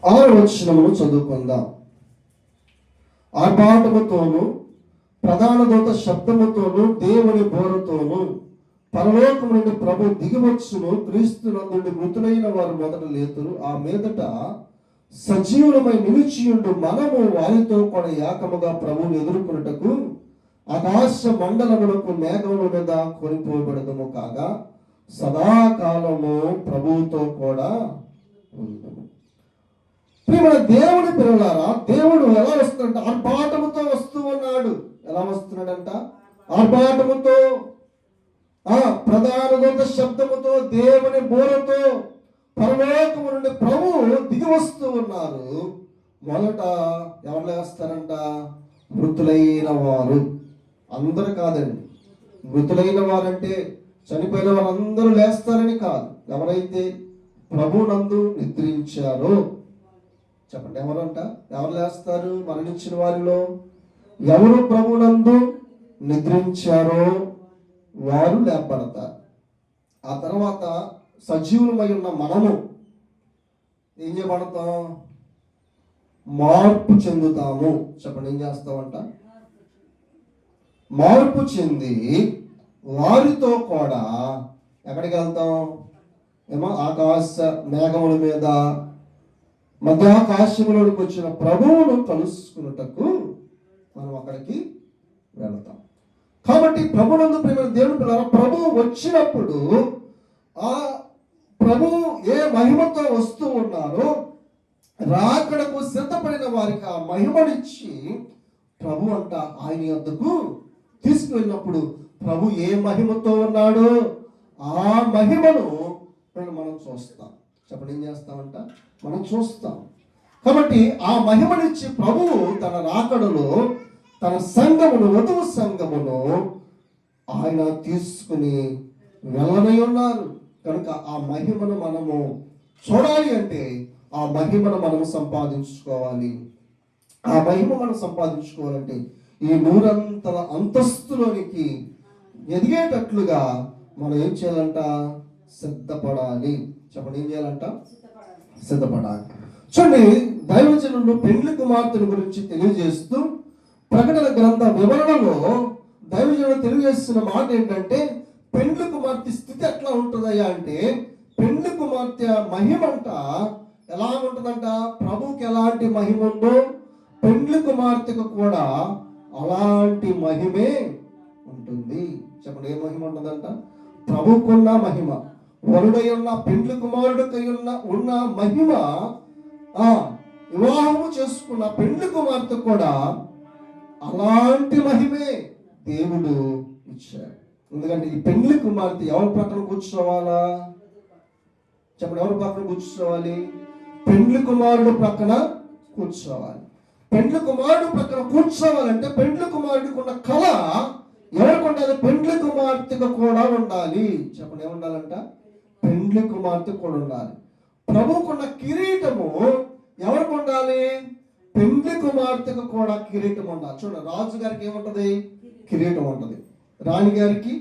6వ వచనమును చదువుకుందాం. ఆర్భాటముతోను ప్రధాన దూత శబ్దముతోను దేవుని బోరతోను పరలోకము నుండి ప్రభు దిగివచ్చును. క్రీస్తునందుండి మృతులైన వారు మొదట లేతురు. ఆ మీదట సజీవులమై నిలిచియుండు మనము వారితో కూడా ఏకముగా ప్రభువుని ఎదుర్కొనుటకు ఆకాశ మండలములకు మేఘముల మీద కొనిపోబడదము. కాగా సదాకాలము ప్రభువుతో కూడా ఉందము. మన దేవుని పిల్లలారా, దేవుడు ఎలా వస్తున్నాడంట? ఆర్భాటముతో వస్తూ ఉన్నాడు. ఎలా వస్తున్నాడంట? ఆర్భాటముతో, ప్రధాన దూత శబ్దముతో, దేవుని బోరతో పరలోకము నుండి ప్రభువు దిగి వస్తూ ఉన్నారు. మొదట ఎవరు లేస్తారంట? మృతులైన వారు. అందరూ కాదండి. మృతులైన వారంటే చనిపోయిన వారందరూ లేస్తారని కాదు. ఎవరైతే ప్రభునందు నిద్రించారో, చెప్పండి ఎవరంట? ఎవరు లేస్తారు? మరణించిన వారిలో ఎవరు ప్రభునందు నిద్రించారో వారు లేపడతారు. ఆ తర్వాత సజీవులమై ఉన్న మనము ఏం చేయబడతాం? మార్పు చెందుతాము. చెప్పండి, ఏం చేస్తామంట? మార్పు చెంది వారితో కూడా ఎక్కడికి వెళ్తాం? ఏమో ఆకాశ మేఘముల మీద మధ్యాకాశంలోకి వచ్చిన ప్రభువును కలుసుకున్నటకు మనం అక్కడికి వెళ్తాం. కాబట్టి ప్రభునందు ప్రేమ దేవుని పిల్లల, ప్రభువు వచ్చినప్పుడు ఆ ప్రభువు ఏ మహిమతో వస్తూ ఉన్నారో రాకడకు సిద్ధపడిన వారికి ఆ మహిమనిచ్చి ప్రభు అంట ఆయన వద్దకు తీసుకువెళ్ళినప్పుడు ప్రభు ఏ మహిమతో ఉన్నాడో ఆ మహిమను మనం చూస్తాం. చెప్పండి, ఏం చేస్తామంట? మనం చూస్తాం. కాబట్టి ఆ మహిమనిచ్చి ప్రభువు తన రాకడలో తన సంఘమును, వధువు సంఘమును ఆయన తీసుకుని వెళ్ళనై ఉన్నారు. కనుక ఆ మహిమను మనము చూడాలి అంటే ఆ మహిమను మనము సంపాదించుకోవాలి. ఆ మహిమ మనం సంపాదించుకోవాలంటే ఈ 100 అంతస్తులోనికి ఎదిగేటట్లుగా మనం ఏం చేయాలంట? సిద్ధపడాలి. చెప్పండి, ఏం చేయాలంట? సిద్ధపడాలి. చూడండి, దైవజనులు పెండ్లి కుమార్తెల గురించి తెలియజేస్తూ ప్రకటన గ్రంథ వివరణలో దైవజనులు తెలియజేస్తున్న మాట ఏంటంటే, పెండ్లి కుమార్తె స్థితి ఎట్లా ఉంటుందయ్యా అంటే, పెండ్లి కుమార్తె మహిమంట ఎలా ఉంటుందంట? ప్రభువుకి ఎలాంటి మహిమ ఉందో పెండ్లి కుమార్తెకు కూడా అలాంటి మహిమే ఉంటుంది. చెప్పండి, ఏ మహిమ ఉంటుందంట? ప్రభువుకున్న మహిమ, వరుడై ఉన్న పెండ్లి కుమారుడికై ఉన్న మహిమ వివాహము చేసుకున్న పెండ్లి కుమార్తె కూడా అలాంటి మహిమే దేవుడు ఇచ్చాడు. ఎందుకంటే ఈ పెండ్లి కుమార్తె ఎవరి పక్కన కూర్చోవాలా? చెప్పండి, ఎవరి పక్కన కూర్చోవాలి? పెండ్లి కుమారుడు పక్కన కూర్చోవాలి. పెండ్లి కుమారుడు పక్కన కూర్చోవాలంటే పెండ్లి కుమారుడికి ఉన్న కళ ఎవరికి ఉండాలి? పెండ్లి కుమార్తెకు కూడా ఉండాలి. చెప్పండి, ఏముండాలంట? పెండ్లి కుమార్తె కూడా ఉండాలి. ప్రభువుకున్న కిరీటము ఎవరికి ఉండాలి? పెండ్లి కుమార్తెకు కూడా కిరీటం ఉండాలి. చూడండి, రాజు గారికి ఏముంటది? కిరీటం ఉంటుంది. రాణి గారికి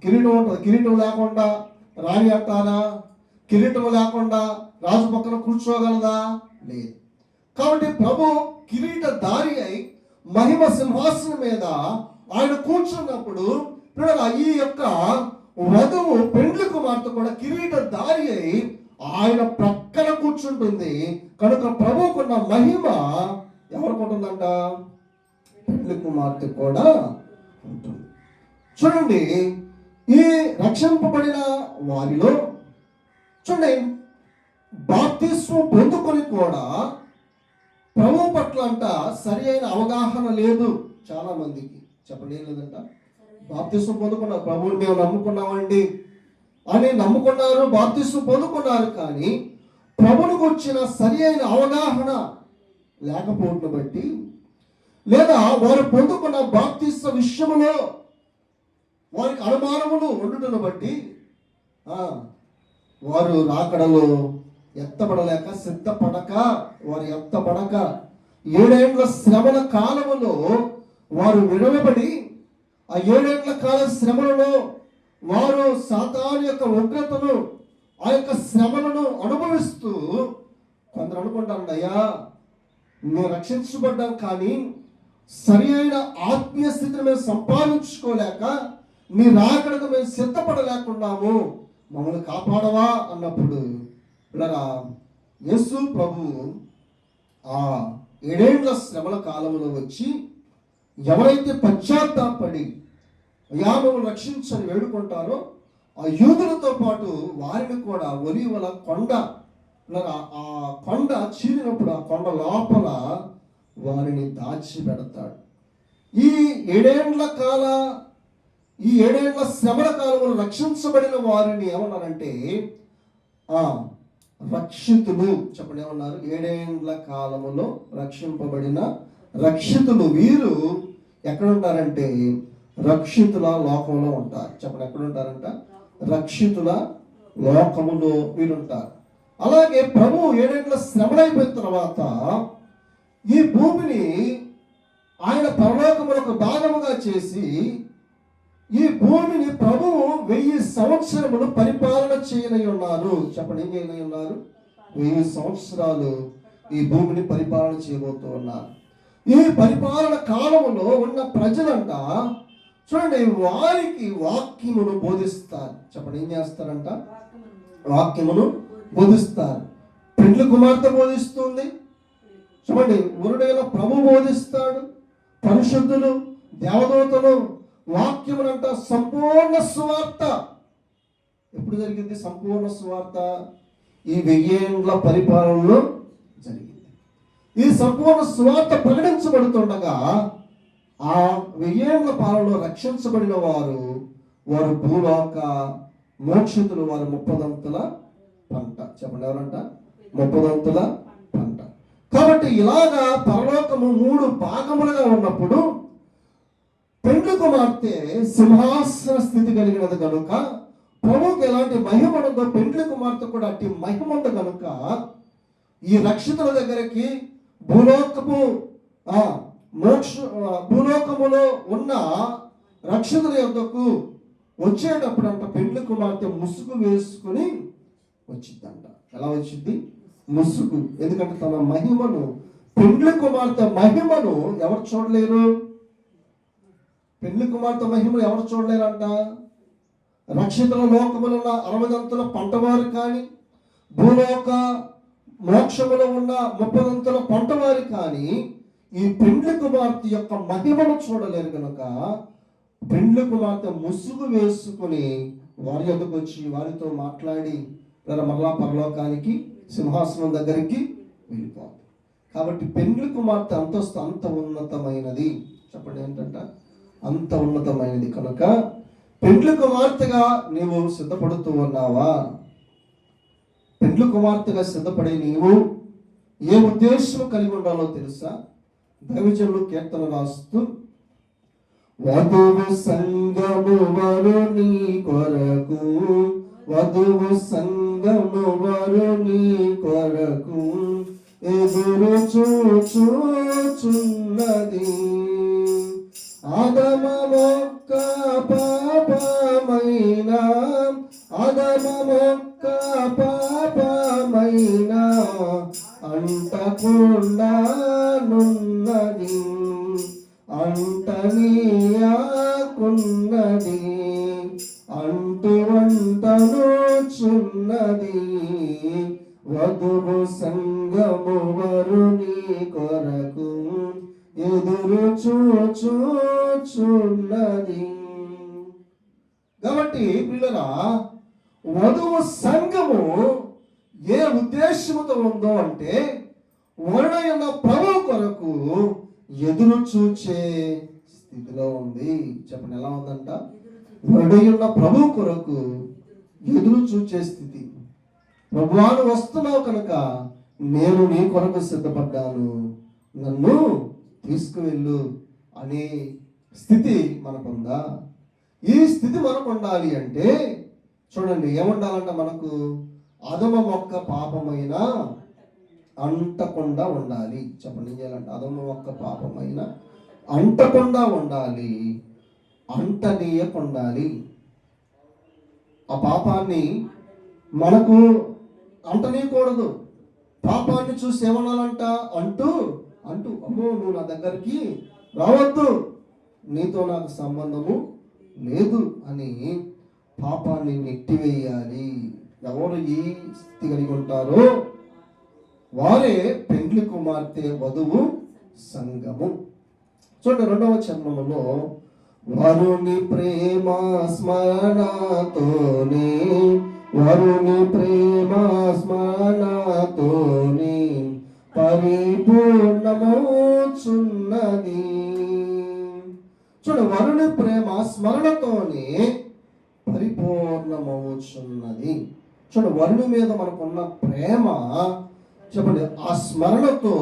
కిరీటం ఉంటుంది. కిరీటం లేకుండా రాణి అంటారా? కిరీటం లేకుండా రాజు పక్కన కూర్చోగలదా? లేదు. కాబట్టి ప్రభు కిరీట దారి అయి మహిమ సింహాసనం మీద ఆయన కూర్చున్నప్పుడు ఈ యొక్క వధువు పెండ్లి కుమార్తె కూడా కిరీట దారి అయి ఆయన ప్రక్కన కూర్చుంటుంది. కనుక ప్రభువుకున్న మహిమ ఎవరికి ఉంటుందంట? పెండ్లి కుమార్తె కూడా ఉంటుంది. చూడండి, ఈ రక్షింపబడిన వారిలో చూడండి, బాప్తిస్మం పొందుకొని కూడా ప్రభు పట్ల అంట సరి అయిన అవగాహన లేదు చాలా మందికి. చెప్పండి, ఏం లేదంట? బాప్తిస్మం పొందుకున్నారు, ప్రభువుని మేము నమ్ముకున్నామండి అని నమ్ముకున్నారు, బాప్తిస్మం పొందుకున్నారు. కానీ ప్రభువునికి వచ్చిన సరి అయిన అవగాహన లేకపోవడం బట్టి, లేదా వారు పొందుకున్న బాప్తిస్మ విషయంలో వారికి అనుమానములు ఉండుటను బట్టి వారు రాకడలో ఎత్తబడలేక సిద్ధపడక వారు ఎత్తబడక 7 ఏళ్ల శ్రమల కాలములో వారు విడవబడి ఆ 7 ఏళ్ల కాల శ్రమలలో వారు సాతాను యొక్క ఉగ్రతను ఆ యొక్క శ్రమలను అనుభవిస్తూ కొందరు అనుకుంటారు, అయ్యా మేము రక్షించబడ్డాం కానీ సరి అయిన ఆత్మీయ స్థితిని మేము సంపాదించుకోలేక నీ రాకడకు మేము సిద్ధపడలేకున్నాము, మమ్మల్ని కాపాడవా అన్నప్పుడు ఇలా యేసు ప్రభు ఆ 7 ఏళ్ల శ్రమల కాలంలో వచ్చి ఎవరైతే పశ్చాత్తాపడి మమ్మల్ని రక్షించని వేడుకుంటారో ఆ యూదులతో పాటు వారిని కూడా ఒలీవల కొండ, ఆ కొండ చీలినప్పుడు ఆ కొండ లోపల వారిని దాచిపెడతాడు. ఈ 7 ఏళ్ల శ్రమల కాలంలో రక్షించబడిన వారిని ఏమన్నారంటే రక్షితులు. చెప్పండి, ఏమన్నారు? 7 ఏళ్ల కాలములో రక్షింపబడిన రక్షితులు. వీరు ఎక్కడ ఉంటారంటే రక్షితుల లోకంలో ఉంటారు. చెప్పండి, ఎక్కడ ఉంటారంట? రక్షితుల లోకములో వీరుంటారు. అలాగే ప్రభు 7 ఏళ్ల శ్రమలైపోయిన తర్వాత ఈ భూమిని ఆయన పరలోకములకు భాగముగా చేసి ఈ భూమిని ప్రభువు 1000 సంవత్సరములు పరిపాలన చేయనై ఉన్నారు. చెప్పండి, ఏం చేయనై ఉన్నారు? 1000 సంవత్సరాలు ఈ భూమిని పరిపాలన చేయబోతూ ఉన్నారు. ఈ పరిపాలన కాలంలో ఉన్న ప్రజలంట చూడండి, వారికి వాక్యమును బోధిస్తారు. చెప్పండి, ఏం చేస్తారంట? వాక్యమును బోధిస్తారు. పెండ్లి కుమార్తె బోధిస్తుంది. చూడండి, వరుడైన ప్రభు బోధిస్తాడు. పరిశుద్ధులు, దేవదూతలు వాక్యమునంట సంపూర్ణ సువార్త. ఎప్పుడు జరిగింది సంపూర్ణ సువార్త? ఈ 1000 ఏళ్ల పరిపాలనలో జరిగింది. ఈ సంపూర్ణ సువార్త ప్రకటించబడుతుండగా ఆ 1000 ఏళ్ల పాలనలో రక్షించబడిన వారు భూలోక మోక్షితులు, వారు 30 పంట. చెప్పండి, ఎవరంట? 30 పంట. కాబట్టి ఇలాగా పరలోకము 3 భాగములుగా ఉన్నప్పుడు పెండ్లి కుమార్తె సింహాసన స్థితి కలిగినది కనుక ప్రభువుకి ఎలాంటి మహిమ ఉందో పెండ్లి కుమార్తె కూడా అట్టి మహిమ ఉంది కనుక ఈ రక్షితుల దగ్గరికి భూలోకములో ఉన్న రక్షితుల యొద్దకు వచ్చేటప్పుడు అంట పెండ్లి కుమార్తె ముసుగు వేసుకుని వచ్చిందంట. ఎలా వచ్చింది? ముసుగు. ఎందుకంటే తన మహిమను, పెండ్లి కుమార్తె మహిమను ఎవరు చూడలేరు? పెండ్లి కుమార్తె మహిమను ఎవరు చూడలేరంట? రక్షితుల లోకములో ఉన్న 60 పంటవారు కానీ, భూలోక మోక్షములో ఉన్న 30 పంటవారు కానీ ఈ పెండ్లి కుమార్తె యొక్క మహిమను చూడలేరు కనుక పెండ్లి కుమార్తె ముసుగు వేసుకుని వారి యొద్దకు వచ్చి వారితో మాట్లాడి మరలా పరలోకానికి సింహాసనం దగ్గరికి వెళ్ళిపోవాలి. కాబట్టి పెండ్లి కుమార్తె అంతస్తు అంత ఉన్నతమైనది. చెప్పండి, ఏంటంట? అంత ఉన్నతమైనది కనుక పెండ్లి కుమార్తెగా నీవు సిద్ధపడుతూ ఉన్నావా? పెండ్లి కుమార్తెగా సిద్ధపడే నీవు ఏ ఉద్దేశం కలిగి ఉండాలో తెలుసా? దైవజనులు కీర్తన రాస్తూ, వధువు సంగము వరుని కొరకు, వధువు సంగము వరుని కొరకు ఎదురు చూచుచున్నది. ఆదమ మొక్క పాపమైన, ఆదమ మొక్క పాపమైన అంటకుండా నున్నది, అంటనీయాకున్నది, అంటువంటను చున్నది. వధువు సంగము వరుని కొరకు ఎదురు చూచుచున్నది. కాబట్టి పిల్లరా, వధువు సంఘము ఏ ఉద్దేశముతో ఉందో అంటే వరుడైన ప్రభు కొరకు ఎదురు చూచే స్థితిలో ఉంది. చెప్పండి, ఎలా ఉందంట? వరుడైన ప్రభు కొరకు ఎదురు చూచే స్థితి. ప్రభువాను వస్తున్నావు కనుక నేను నీ కొరకు సిద్ధపడ్డాను, నన్ను తీసుకువెళ్ళు అనే స్థితి మనకుందా? ఈ స్థితి మనకు ఉండాలి అంటే చూడండి ఏముండాలంట మనకు, అధమ మొక్క పాపమైన అంటకుండా ఉండాలి. చెప్పండి ఏం చేయాలంటే, అధమ మొక్క పాపమైన అంటకుండా ఉండాలి, అంటనీయకుండాలి. ఆ పాపాన్ని మనకు అంటనీయకూడదు. పాపాన్ని చూసి ఏమనాలంట, అంటూ అంటూ అమ్మో నువ్వు నా దగ్గరికి రావద్దు, నీతో నాకు సంబంధము లేదు అని పాపాన్ని నెట్టివేయాలి. ఎవరు ఈ స్థితి కలిగి ఉంటారో వారే పెండ్లి కుమార్తె వధువు సంఘము. చూడండి 2వ చరణములో, వరుని ప్రేమ స్మరణతోనే, వరుని ప్రేమ స్మరణతోనే పరిపూర్ణమవుచున్నది. చూడు, వరుని ప్రేమ స్మరణతోనే పరిపూర్ణమవుచున్నది. చూడు, వరుని మీద మనకున్న ప్రేమ చెప్పండి ఆ స్మరణతో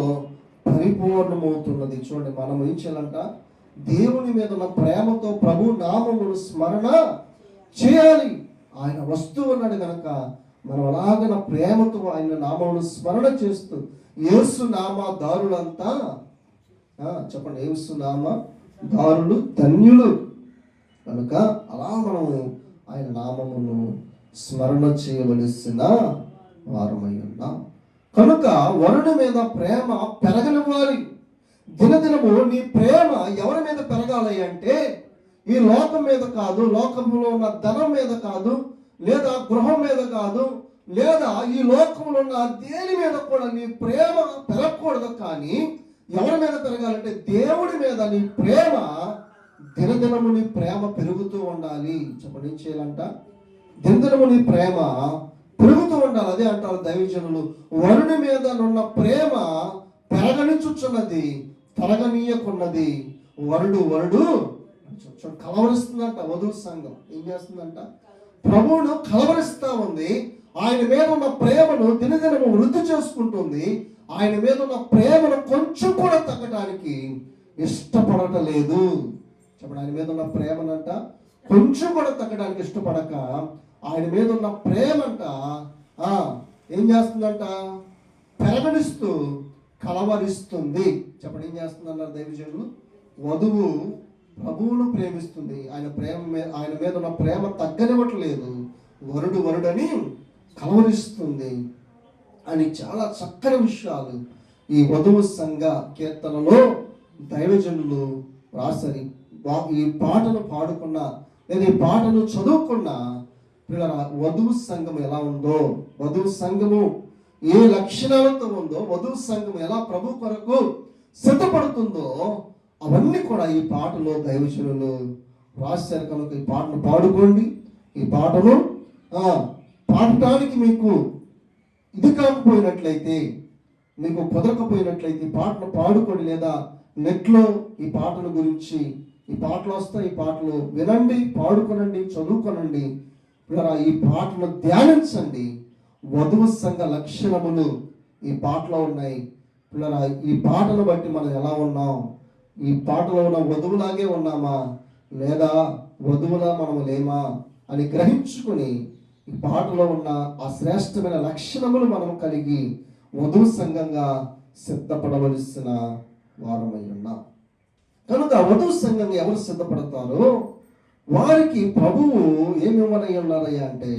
పరిపూర్ణమవుతున్నది. చూడండి మనం ఏం చేయాలంట, దేవుని మీద ఉన్న ప్రేమతో ప్రభు నామమును స్మరణ చేయాలి. ఆయన వస్తువు ఉన్నాడు కనుక మనం అలాగన ప్రేమతో ఆయన నామమును స్మరణ చేస్తూ, యేసు నామ దారులంతా చెప్పండి, యేసు నామ దారులు ధన్యులు కనుక అలా మనము ఆయన నామమును స్మరణ చేయవలసిన వారమై ఉన్నాం. కనుక వరుని మీద ప్రేమ పెరగనివ్వాలి. దినదినము నీ ప్రేమ ఎవరి మీద పెరగాలి అంటే, ఈ లోకం మీద కాదు, లోకంలో ఉన్న ధనం మీద కాదు, లేదా గృహం మీద కాదు, లేదా ఈ లోకంలో ఉన్న దేని మీద కూడా నీ ప్రేమ పెరగకూడదు. కానీ ఎవరి మీద పెరగాలంటే దేవుడి మీద నీ ప్రేమ దినదినము నీ ప్రేమ పెరుగుతూ ఉండాలి. చెప్పండి ఏం చేయాలంట, దినదినము నీ ప్రేమ పెరుగుతూ ఉండాలి. అదే అంటారు దైవజనులు, వరుని మీద ఉన్న ప్రేమ పెరగనిచుచున్నది, తరగనీయకున్నది. వరుడు కలవరిస్తుందంట. వధువు సంఘం ఏం చేస్తుందంట, ప్రభువును కలవరిస్తా ఉంది. ఆయన మీద ఉన్న ప్రేమను దినదినము వృద్ధి చేసుకుంటుంది. ఆయన మీద ఉన్న ప్రేమను కొంచెం కూడా తగ్గడానికి ఇష్టపడటలేదు. చెప్పండి, ఆయన మీద ఉన్న ప్రేమనంట కొంచెం కూడా తగ్గడానికి ఇష్టపడక ఆయన మీద ఉన్న ప్రేమంట ఏం చేస్తుందంట, పెరగనిస్తూ కలవరిస్తుంది. చెప్పండి ఏం చేస్తుంది అన్నారు దైవజనులు, వధువు ప్రభువును ప్రేమిస్తుంది. ఆయన మీద ఉన్న ప్రేమ తగ్గనివ్వట్లేదు. వరుడని కలవరిస్తుంది అని చాలా చక్కని విషయాలు ఈ వధువు సంఘ కీర్తనలో దైవజనులు రాసరి. ఈ పాటను పాడుకున్న లేదా ఈ పాటను చదువుకున్న పిల్లల వధువు సంఘం ఎలా ఉందో, వధువు సంఘము ఏ లక్షణాలతో ఉందో, వధువు సంఘం ఎలా ప్రభు కొరకు సిద్ధపడుతుందో అవన్నీ కూడా ఈ పాటలో దైవజనులు రాశారు. కనుక ఈ పాటను పాడుకోండి. ఈ పాటను పాడటానికి మీకు ఇది కాకపోయినట్లయితే, మీకు కుదరకపోయినట్లయితే ఈ పాటను పాడుకోండి. లేదా నెట్లో ఈ పాటల గురించి, ఈ పాటలు వస్తాయి, ఈ పాటలు వినండి, పాడుకొనండి, చదువుకొనండి. ఈ పాటను ధ్యానించండి. వధువు సంఘ లక్షణములు ఈ పాటలో ఉన్నాయి. పిల్లరా, ఈ పాటను బట్టి మనం ఎలా ఉన్నాం? ఈ పాటలో ఉన్న వధువులాగే ఉన్నామా, లేదా వధువులా మనము లేమా అని గ్రహించుకుని ఈ పాటలో ఉన్న ఆ శ్రేష్టమైన లక్షణములు మనం కలిగి వధువు సంఘంగా సిద్ధపడవలసిన వారమై ఉన్నాం. కనుక వధువు సంఘంగా ఎవరు సిద్ధపడతారో వారికి ప్రభువు ఏమివ్వనై ఉన్నారయ్యా అంటే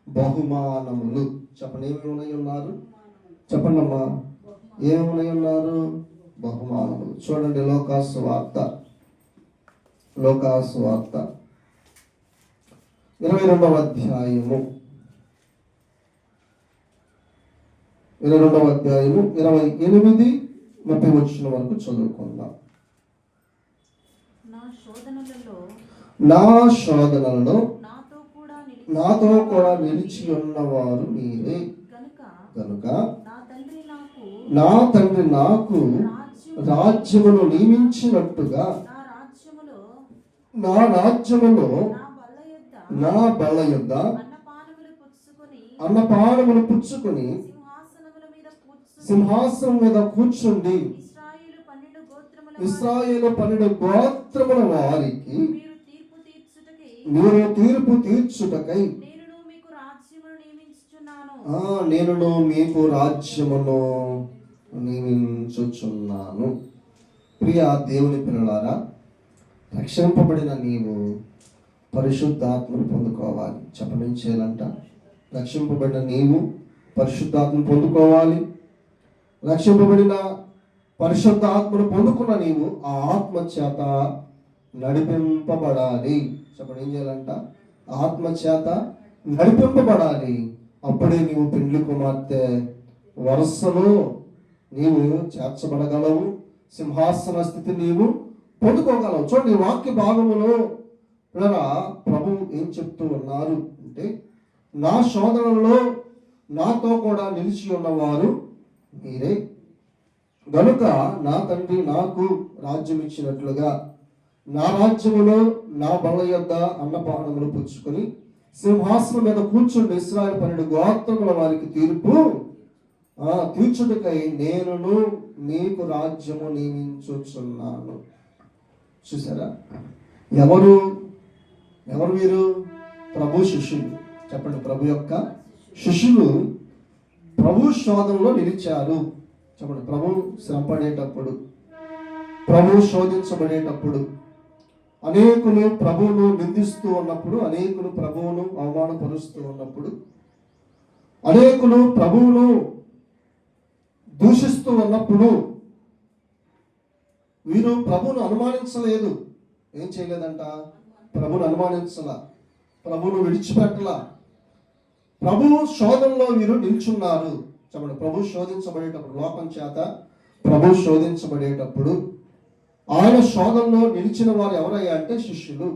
బహుమానములు. చెప్పండి ఏమివ్వనై ఉన్నారు? చెప్పండి అమ్మా, ఏమివ్వనై ఉన్నారు? బహుమానములు. చూడండి లోకాసు వార్త 22వ అధ్యాయము 28-30 వరకు చదువుకుందాం. నా శోధనలలో నాతో కూడా నిలిచి ఉన్నవారు మీరే కనుక నా తండ్రి నాకు రాజ్యమును నియమించినట్టుగా నా రాజ్యములో నా బల్ల యొద్ద అన్నపానములు పుచ్చుకొని సింహాసనం మీద కూర్చుండి ఇశ్రాయేలు 12 గోత్రముల వారికి మీరు తీర్పు తీర్చుటకై నేను మీకు రాజ్యమును నియమించుచున్నాను. ప్రియ దేవుని పిల్లలారా, రక్షింపబడిన నీవు పరిశుద్ధాత్మను పొందుకోవాలి. చెప్పడం చేయాలంట. రక్షింపబడిన నీవు పరిశుద్ధాత్మను పొందుకోవాలి. రక్షింపబడిన పరిశుద్ధాత్మను పొందుకున్న నీవు ఆ ఆత్మ చేత నడిపింపబడాలి. చెప్పడం ఏం చేయాలంట? ఆత్మ చేత నడిపింపబడాలి. అప్పుడే నీవు పెండ్లి కుమార్తె వరుసలో నీవు చేర్చబడగలవు. సింహాసన స్థితి నీవు పొందుకోగలవు. చూడండి, వాక్య భాగములో ప్రభు ఏం చెప్తూ ఉన్నారు అంటే, నా శోధనలో నాతో కూడా నిలిచి ఉన్నవారు మీరే గనుక నా తండ్రి నాకు రాజ్యం ఇచ్చినట్లుగా నా రాజ్యములో నా బల యొద్ద అన్నపానములు పుచ్చుకొని సింహాసనం మీద కూర్చుండి ఇశ్రాయేలు 12 గోత్రముల వారికి తీర్పు తీర్చుటకై నేనును మీకు రాజ్యము నియమించుచున్నాను. చూసారా? ఎవరు వీరు? ప్రభు శిష్యులు. చెప్పండి, ప్రభు యొక్క శిష్యులు ప్రభు శోధనలో నిలిచారు. చెప్పండి, ప్రభు శ్రమపడేటప్పుడు, ప్రభు శోధించబడేటప్పుడు, అనేకులు ప్రభువును నిందిస్తూ ఉన్నప్పుడు, అనేకులు ప్రభువును అవమానపరుస్తూ ఉన్నప్పుడు, అనేకులు ప్రభువును దూషిస్తూ ఉన్నప్పుడు వీరు ప్రభువును అనుమానించలేదు. ఏం చేయలేదంట? ప్రభువును అనుమానించలా, ప్రభువును విడిచిపెట్టలా. ప్రభు శోధనలో వీరు నిల్చున్నారు. చెప్పండి, ప్రభు శోధించబడేటప్పుడు, లోకం చేత ప్రభు శోధించబడేటప్పుడు ఆయన శోధనలో నిలిచిన వారు ఎవరయ్యా అంటే శిష్యులు.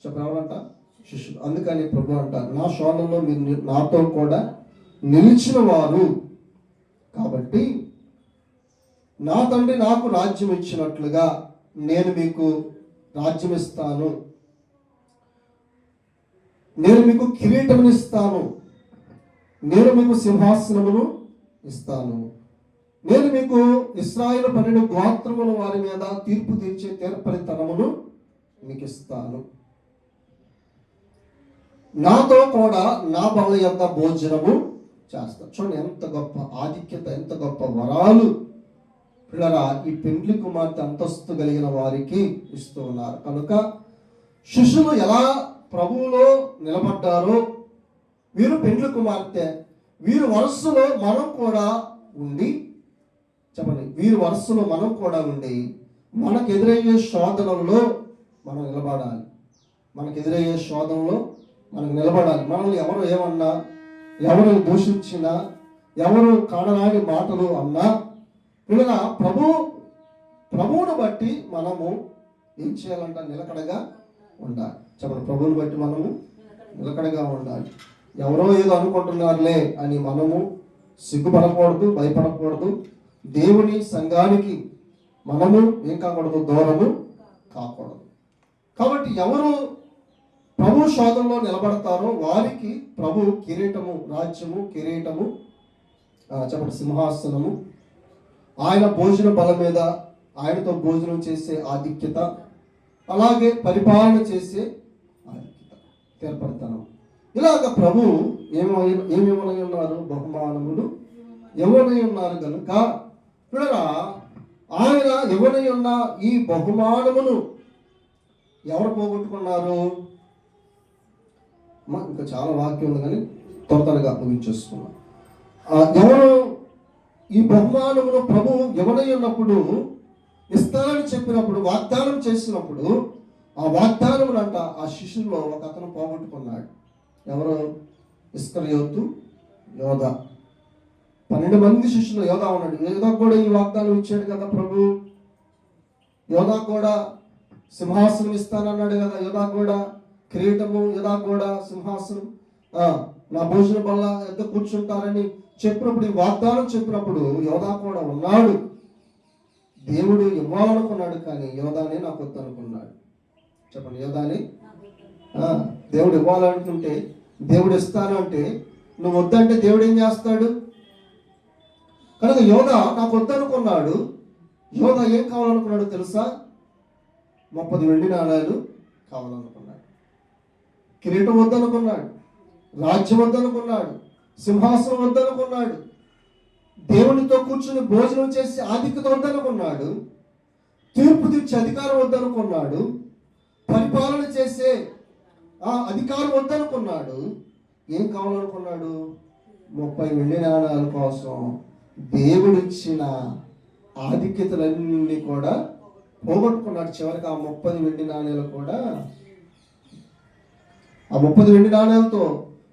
చెప్పండి, ఎవరంట? శిష్యులు. అందుకని ప్రభు అంటారు, నా శోధనలో మీరు నాతో కూడా నిలిచిన వారు కాబట్టి నా తండ్రి నాకు రాజ్యం ఇచ్చినట్లుగా నేను మీకు రాజ్యం ఇస్తాను, నేను మీకు కిరీటమును ఇస్తాను, నేను మీకు సింహాసనమును ఇస్తాను, నేను మీకు ఇశ్రాయేలు 12 గోత్రముల వారి మీద తీర్పు తీర్చే తీర్పరితనమును మీకు ఇస్తాను, నాతో కూడా నా బల యొక్క భోజనము చేస్తాను. చూడండి, ఎంత గొప్ప ఆధిక్యత, ఎంత గొప్ప వరాలు పిల్లరా ఈ పెండ్లి కుమార్తె అంతస్తు కలిగిన వారికి ఇస్తూ ఉన్నారు. కనుక శిష్యులు ఎలా ప్రభువులో నిలబడ్డారో వీరు పెండ్లి కుమార్తె, వీరు వరుసలో మనం కూడా ఉండి, చెప్పండి, వీరు వరుసలో మనం కూడా ఉండి మనకు ఎదురయ్యే శోధనలో మనం నిలబడాలి. మనకు ఎదురయ్యే శోధనలో మనకు నిలబడాలి. మనల్ని ఎవరు ఏమన్నా, ఎవరు దూషించినా, ఎవరు కాడరాని మాటలు అన్నా ఇలా ప్రభువును బట్టి మనము ఏం చేయాలంట? నిలకడగా ఉండాలి. చెప్పండి, ప్రభువుని బట్టి మనము నిలకడగా ఉండాలి. ఎవరో ఏదో అనుకుంటున్నారులే అని మనము సిగ్గుపడకూడదు, భయపడకూడదు. దేవుని సంఘానికి మనము ఏం కాకూడదు? దూరము కాకూడదు. కాబట్టి ఎవరు ప్రభు శోధనలో నిలబడతారో వారికి ప్రభు కిరీటము, రాజ్యము, కిరీటము, చెప్పండి, సింహాసనము, ఆయన భోజన బల మీద ఆయనతో భోజనం చేసే ఆధిక్యత, అలాగే పరిపాలన చేసే ఆధిక్యత, తీర్పడతాను. ఇలాగ ప్రభు ఏమేమై ఉన్నారు? బహుమానములు ఎవరై ఉన్నారు కనుక చూడరా, ఆయన ఎవరై ఉన్న ఈ బహుమానమును ఎవరు పోగొట్టుకున్నారు? ఇంకా చాలా వాక్యం ఉంది కానీ త్వరగా ముగించేసుకున్నాం. ఎవరు ఈ బహుమానమును ప్రభు ఎవరై ఉన్నప్పుడు ఇస్తానని చెప్పినప్పుడు, వాగ్దానం చేసినప్పుడు, ఆ వాగ్దానమునంట ఆ శిష్యుల్లో ఒక అతను పోగొట్టుకున్నాడు. ఎవరు? ఇస్కరియోతు యోధ. 12 మంది శిష్యులు యోధ ఉన్నాడు. యోధ కూడా ఈ వాగ్దానం ఇచ్చాడు కదా ప్రభు. యోధ కూడా సింహాసనం ఇస్తానన్నాడు కదా. యోధ కూడా కిరీటము, యోధ కూడా సింహాసనం, నా భోజన బల్ల ఎంత కూర్చుంటారని చెప్పినప్పుడు, ఈ వాగ్దానం చెప్పినప్పుడు యోధ కూడా ఉన్నాడు. దేవుడు ఇవ్వాలనుకున్నాడు కానీ యోధానే నాకు వద్దు అనుకున్నాడు. చెప్పండి, యోధాని దేవుడు ఇవ్వాలనుకుంటే, దేవుడు ఇస్తాను అంటే నువ్వు వద్దంటే దేవుడు ఏం చేస్తాడు? కనుక యోధ నాకు వద్దనుకున్నాడు. యోధ ఏం కావాలనుకున్నాడు తెలుసా? 30 వెండి నాణాలు కావాలనుకున్నాడు. కిరీటం వద్దనుకున్నాడు, రాజ్యం వద్దనుకున్నాడు, సింహాసనం వద్దనుకున్నాడు, దేవునితో కూర్చుని భోజనం చేసి ఆధిక్యత వద్దనుకున్నాడు, తీర్పు తీర్చే అధికారం వద్దనుకున్నాడు, పరిపాలన చేసే ఆ అధికారం వద్దనుకున్నాడు. ఏం కావాలనుకున్నాడు? 30 వెండి నాణాల కోసం దేవుడిచ్చిన ఆధిక్యతలన్నీ కూడా పోగొట్టుకున్నాడు. చివరికి ఆ 30 వెండి నాణ్యాలు కూడా, ఆ 30 వెండి నాణ్యాలతో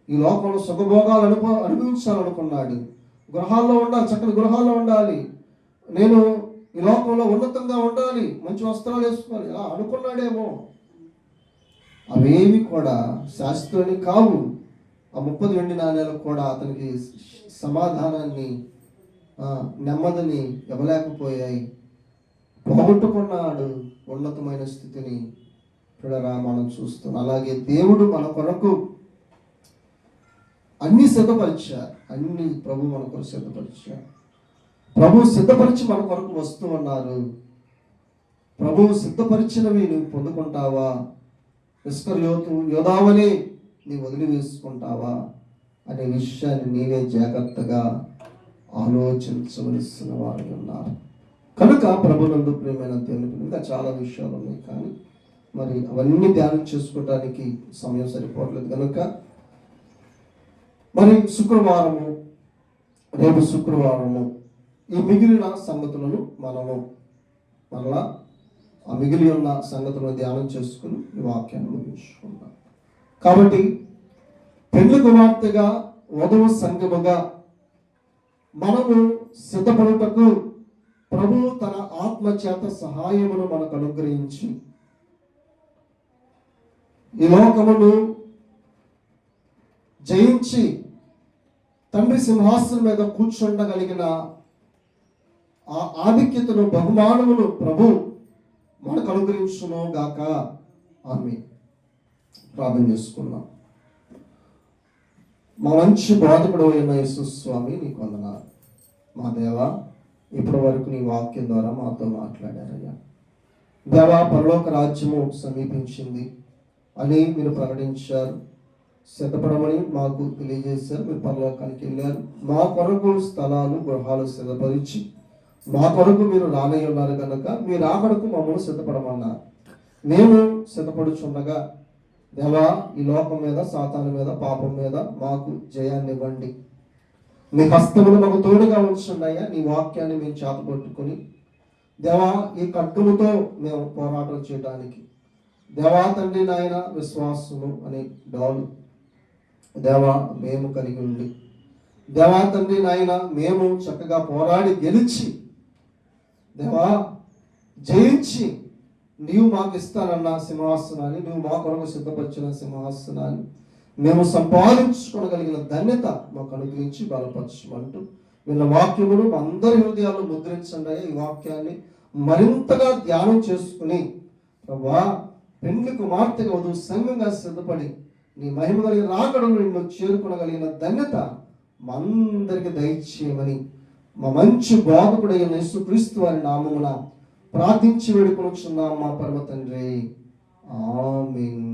ఈ లోకంలో సుఖభోగాలు అనుభవించాలనుకున్నాడు. గృహాల్లో ఉండాలి, చక్కని గృహాల్లో ఉండాలి, నేను ఈ లోకంలో ఉన్నతంగా ఉండాలి, మంచి వస్త్రాలు వేసుకోవాలి, ఇలా అనుకున్నాడేమో. అవేవి కూడా శాస్త్రాన్ని కావు. ఆ 30 వెండి నాణ్యాలు కూడా అతనికి సమాధానాన్ని, నెమ్మదిని ఇవ్వలేకపోయాయి. పోగొట్టుకున్నాడు ఉన్నతమైన స్థితిని. చూడరా, మనం చూస్తున్నాం. అలాగే దేవుడు మన కొరకు అన్ని సిద్ధపరిచారు, అన్ని ప్రభు మన కొరకు సిద్ధపరిచారు. ప్రభు సిద్ధపరిచి మన కొరకు వస్తూ ఉన్నారు. ప్రభువు సిద్ధపరిచినవి నువ్వు పొందుకుంటావా? ఇస్కరియోతు యోధావని నీ వదిలి వేసుకుంటావా అనే విషయాన్ని నీవే జాగ్రత్తగా ఆలోచించవలసిన వారు ఉన్నారు. కనుక ప్రభునందు ప్రియమైన దేవుని, ఇంకా చాలా విషయాలు ఉన్నాయి, కానీ మరి అవన్నీ ధ్యానం చేసుకోవడానికి సమయం సరిపోవట్లేదు. కనుక మరి శుక్రవారము, రేపు శుక్రవారము ఈ మిగిలిన సంగతులను మనము మరలా ఆ మిగిలి ఉన్న సంగతులను ధ్యానం చేసుకుని ఈ వాక్యాన్ని ముగించుకుందాం. కాబట్టి పెళ్లి కుమార్తెగా, వధువు సంఘముగా మనము సిద్ధపడుటకు ప్రభువు తన ఆత్మ చేత సహాయమును మనకు అనుగ్రహించి ఈ లోకమును జయించి తండ్రి సింహాసనం మీద కూర్చుండగలిగిన ఆ ఆధిక్యతను, బహుమానమును ప్రభు మనకు అనుగ్రహించును గాక. ఆమేన్. ప్రార్థన చేసుకున్నాం. మా మంచి బోధకుడు అయిన యేసు స్వామి, నీకు వందనాలు. మా దేవా, ఇప్పటి వరకు నీ వాక్యం ద్వారా మాతో మాట్లాడారయ్యా. దేవా, పరలోక రాజ్యము సమీపించింది అని మీరు ప్రకటించారు. సిద్ధపడమని మాకు తెలియజేశారు. మీరు పరలోకానికి వెళ్ళారు. మా కొరకు స్థలాలు, గృహాలు సిద్ధపరిచి మా కొరకు మీరు రానై ఉన్నారు కనుక మీ రాకడకు మమ్మల్ని సిద్ధపడమన్నారు. మేము సిద్ధపడుచుండగా దేవా, ఈ లోకం మీద, సాతాను మీద, పాపం మీద మాకు జయాన్ని ఇవ్వండి. మీ హస్తములు మాకు తోడుగా ఉంచున్నాయా. నీ వాక్యాన్ని మేము చేతపట్టుకుని దేవా, ఈ ఖడ్గముతో మేము పోరాటం చేయడానికి దేవా తండ్రి నాయన విశ్వాసము అనే డాలు దేవా మేము కలిగి ఉండి దేవా తండ్రి నాయన మేము చక్కగా పోరాడి గెలిచి దేవా జయించి నీవు మాకు ఇస్తానన్న సింహాసనాన్ని, నువ్వు మా కొరకు సిద్ధపరిచిన సింహాసనాన్ని మేము సంపాదించుకోగలిగిన ధన్యత మాకు అనుగ్రహించి బలపరచమంటూ వీళ్ళ వాక్యమును అందరి హృదయాల్లో ముద్రించండి. ఈ వాక్యాన్ని మరింతగా ధ్యానం చేసుకుని ప్రభా, పెండ్లి కుమార్తెగా వధువు సంఘంగా సిద్ధపడి నీ మహిమ కలిగిన రాకడను నిన్ను చేరుకునగలిగిన ధన్యత మా అందరికి దయచేయమని మా మంచి బోధకుడైన యేసుక్రీస్తు వారి నామమున ప్రార్థించి వేడుకొనుచున్నాం మా పరమ తండ్రి. ఆమేన్.